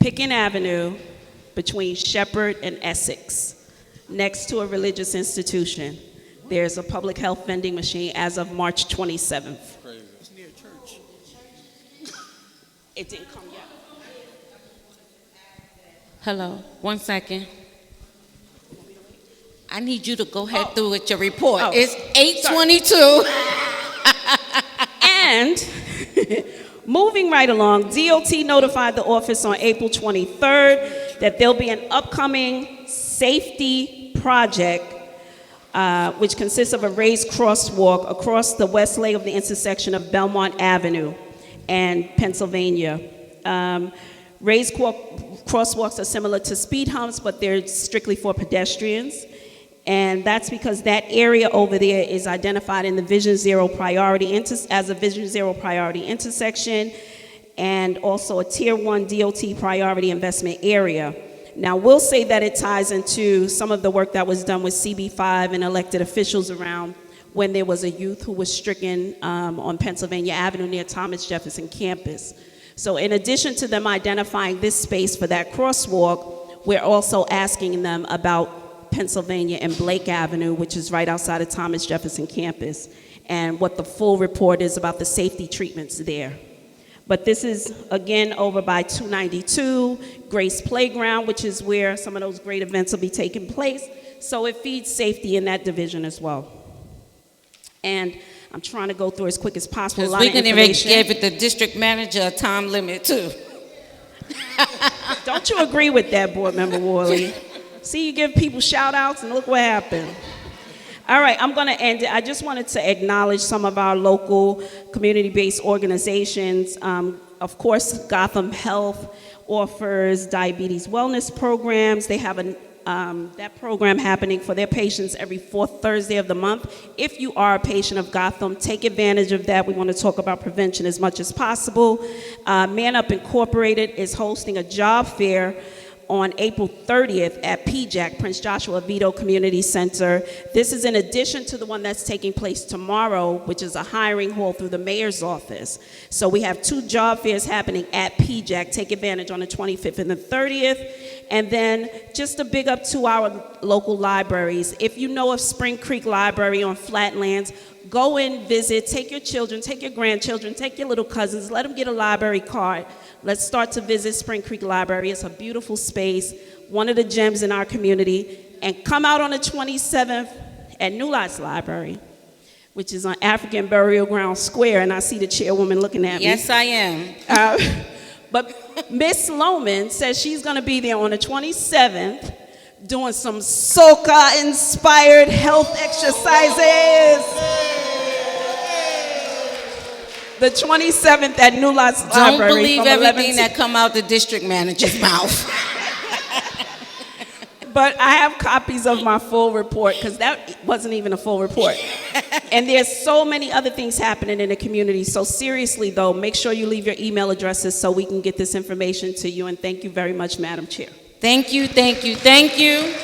Pickens Avenue between Shepherd and Essex, next to a religious institution. There's a public health vending machine as of March 27th. It's near church. It didn't come yet. Hello, 1 second. I need you to go ahead through with your report. It's 8:22. And moving right along, DOT notified the office on April 23rd that there'll be an upcoming safety project, which consists of a raised crosswalk across the west leg of the intersection of Belmont Avenue and Pennsylvania. Raised crosswalks are similar to speed humps, but they're strictly for pedestrians. And that's because that area over there is identified in the Vision Zero priority as a Vision Zero priority intersection, and also a Tier 1 DOT priority investment area. Now, we'll say that it ties into some of the work that was done with CB5 and elected officials around when there was a youth who was stricken on Pennsylvania Avenue near Thomas Jefferson campus. So in addition to them identifying this space for that crosswalk, we're also asking them about Pennsylvania and Blake Avenue, which is right outside of Thomas Jefferson campus, and what the full report is about the safety treatments there. But this is, again, over by 292, Grace Playground, which is where some of those great events will be taking place. So it feeds safety in that division as well. And I'm trying to go through as quick as possible. Because we can even give it the district manager a time limit, too. Don't you agree with that, Board Member Worley? See, you give people shout outs and look what happened. All right, I'm going to end it. I just wanted to acknowledge some of our local community-based organizations. Of course, Gotham Health offers diabetes wellness programs. They have that program happening for their patients every fourth Thursday of the month. If you are a patient of Gotham, take advantage of that. We want to talk about prevention as much as possible. Man Up Incorporated is hosting a job fair on April 30th at PJAC, Prince Joshua Vito Community Center. This is in addition to the one that's taking place tomorrow, which is a hiring hall through the mayor's office. So we have 2 job fairs happening at PJAC. Take advantage on the 25th and the 30th. And then just a big up to our local libraries. If you know of Spring Creek Library on Flatlands, go in, visit, take your children, take your grandchildren, take your little cousins, let them get a library card. Let's start to visit Spring Creek Library. It's a beautiful space, one of the gems in our community. And come out on the 27th at New Lights Library, which is on African Burial Ground Square, and I see the chairwoman looking at me. Yes, I am. But Miss Loman says she's going to be there on the 27th doing some soca-inspired health exercises. The 27th at New Lights Library. Don't believe everything that come out the district manager's mouth. But I have copies of my full report, because that wasn't even a full report. And there's so many other things happening in the community. So seriously, though, make sure you leave your email addresses so we can get this information to you. And thank you very much, Madam Chair. Thank you, thank you, thank you.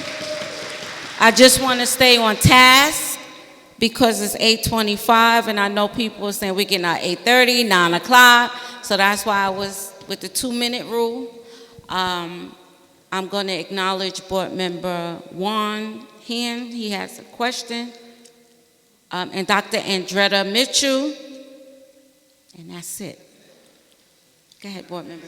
I just want to stay on task because it's 8:25, and I know people are saying we're getting out 8:30, 9 o'clock. So that's why I was with the 2-minute rule. I'm going to acknowledge Board Member Juan Hand. He has a question. And Dr. Andretta Mitchell. And that's it. Go ahead, Board Member.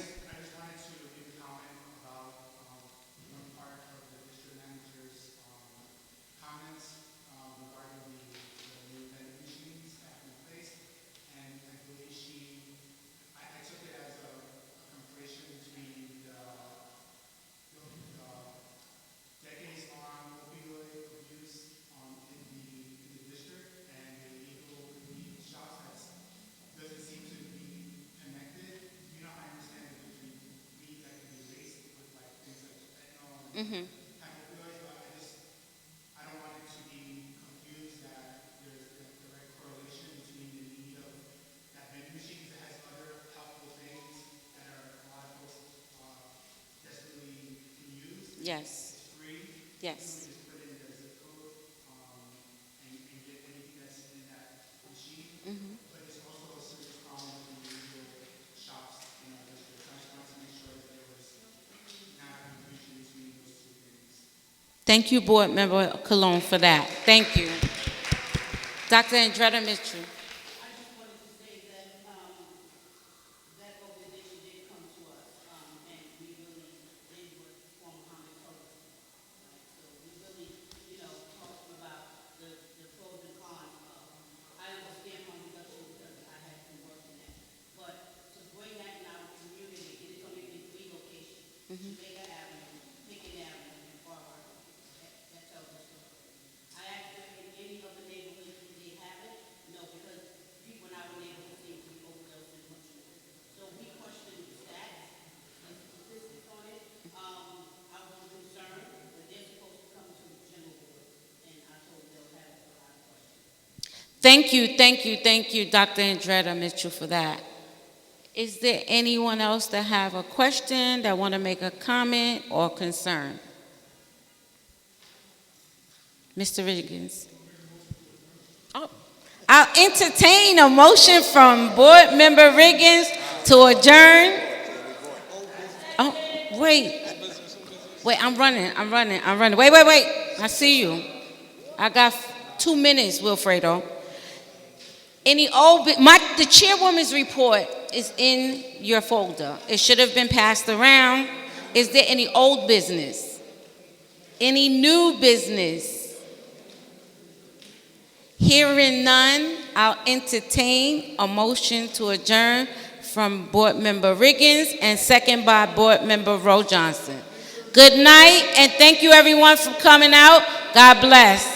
Mm-hmm. I don't want it to be confused that there's a direct correlation between the need of that vending machine that has other helpful things that are a lot of folks desperately can use. Yes. It's free. Yes. You can just put in the zip code and get anything that's in that machine. Mm-hmm. But there's also a serious problem with the illegal shops in our district. So I just wanted to make sure that there was not confusion between those two things. Thank you, Board Member Cologne, for that. Thank you. Dr. Andretta Mitchell. Thank you, Dr. Andretta Mitchell, for that. Is there anyone else that have a question, that want to make a comment or concern? Mr. Riggins. Oh, I'll entertain a motion from Board Member Riggins to adjourn. Oh, wait, I'm running. Wait, I see you. I got 2 minutes, Wilfredo. The chairwoman's report is in your folder. It should have been passed around. Is there any old business? Any new business? Hearing none, I'll entertain a motion to adjourn from Board Member Riggins and second by Board Member Rowe Johnson. Good night, and thank you everyone for coming out. God bless.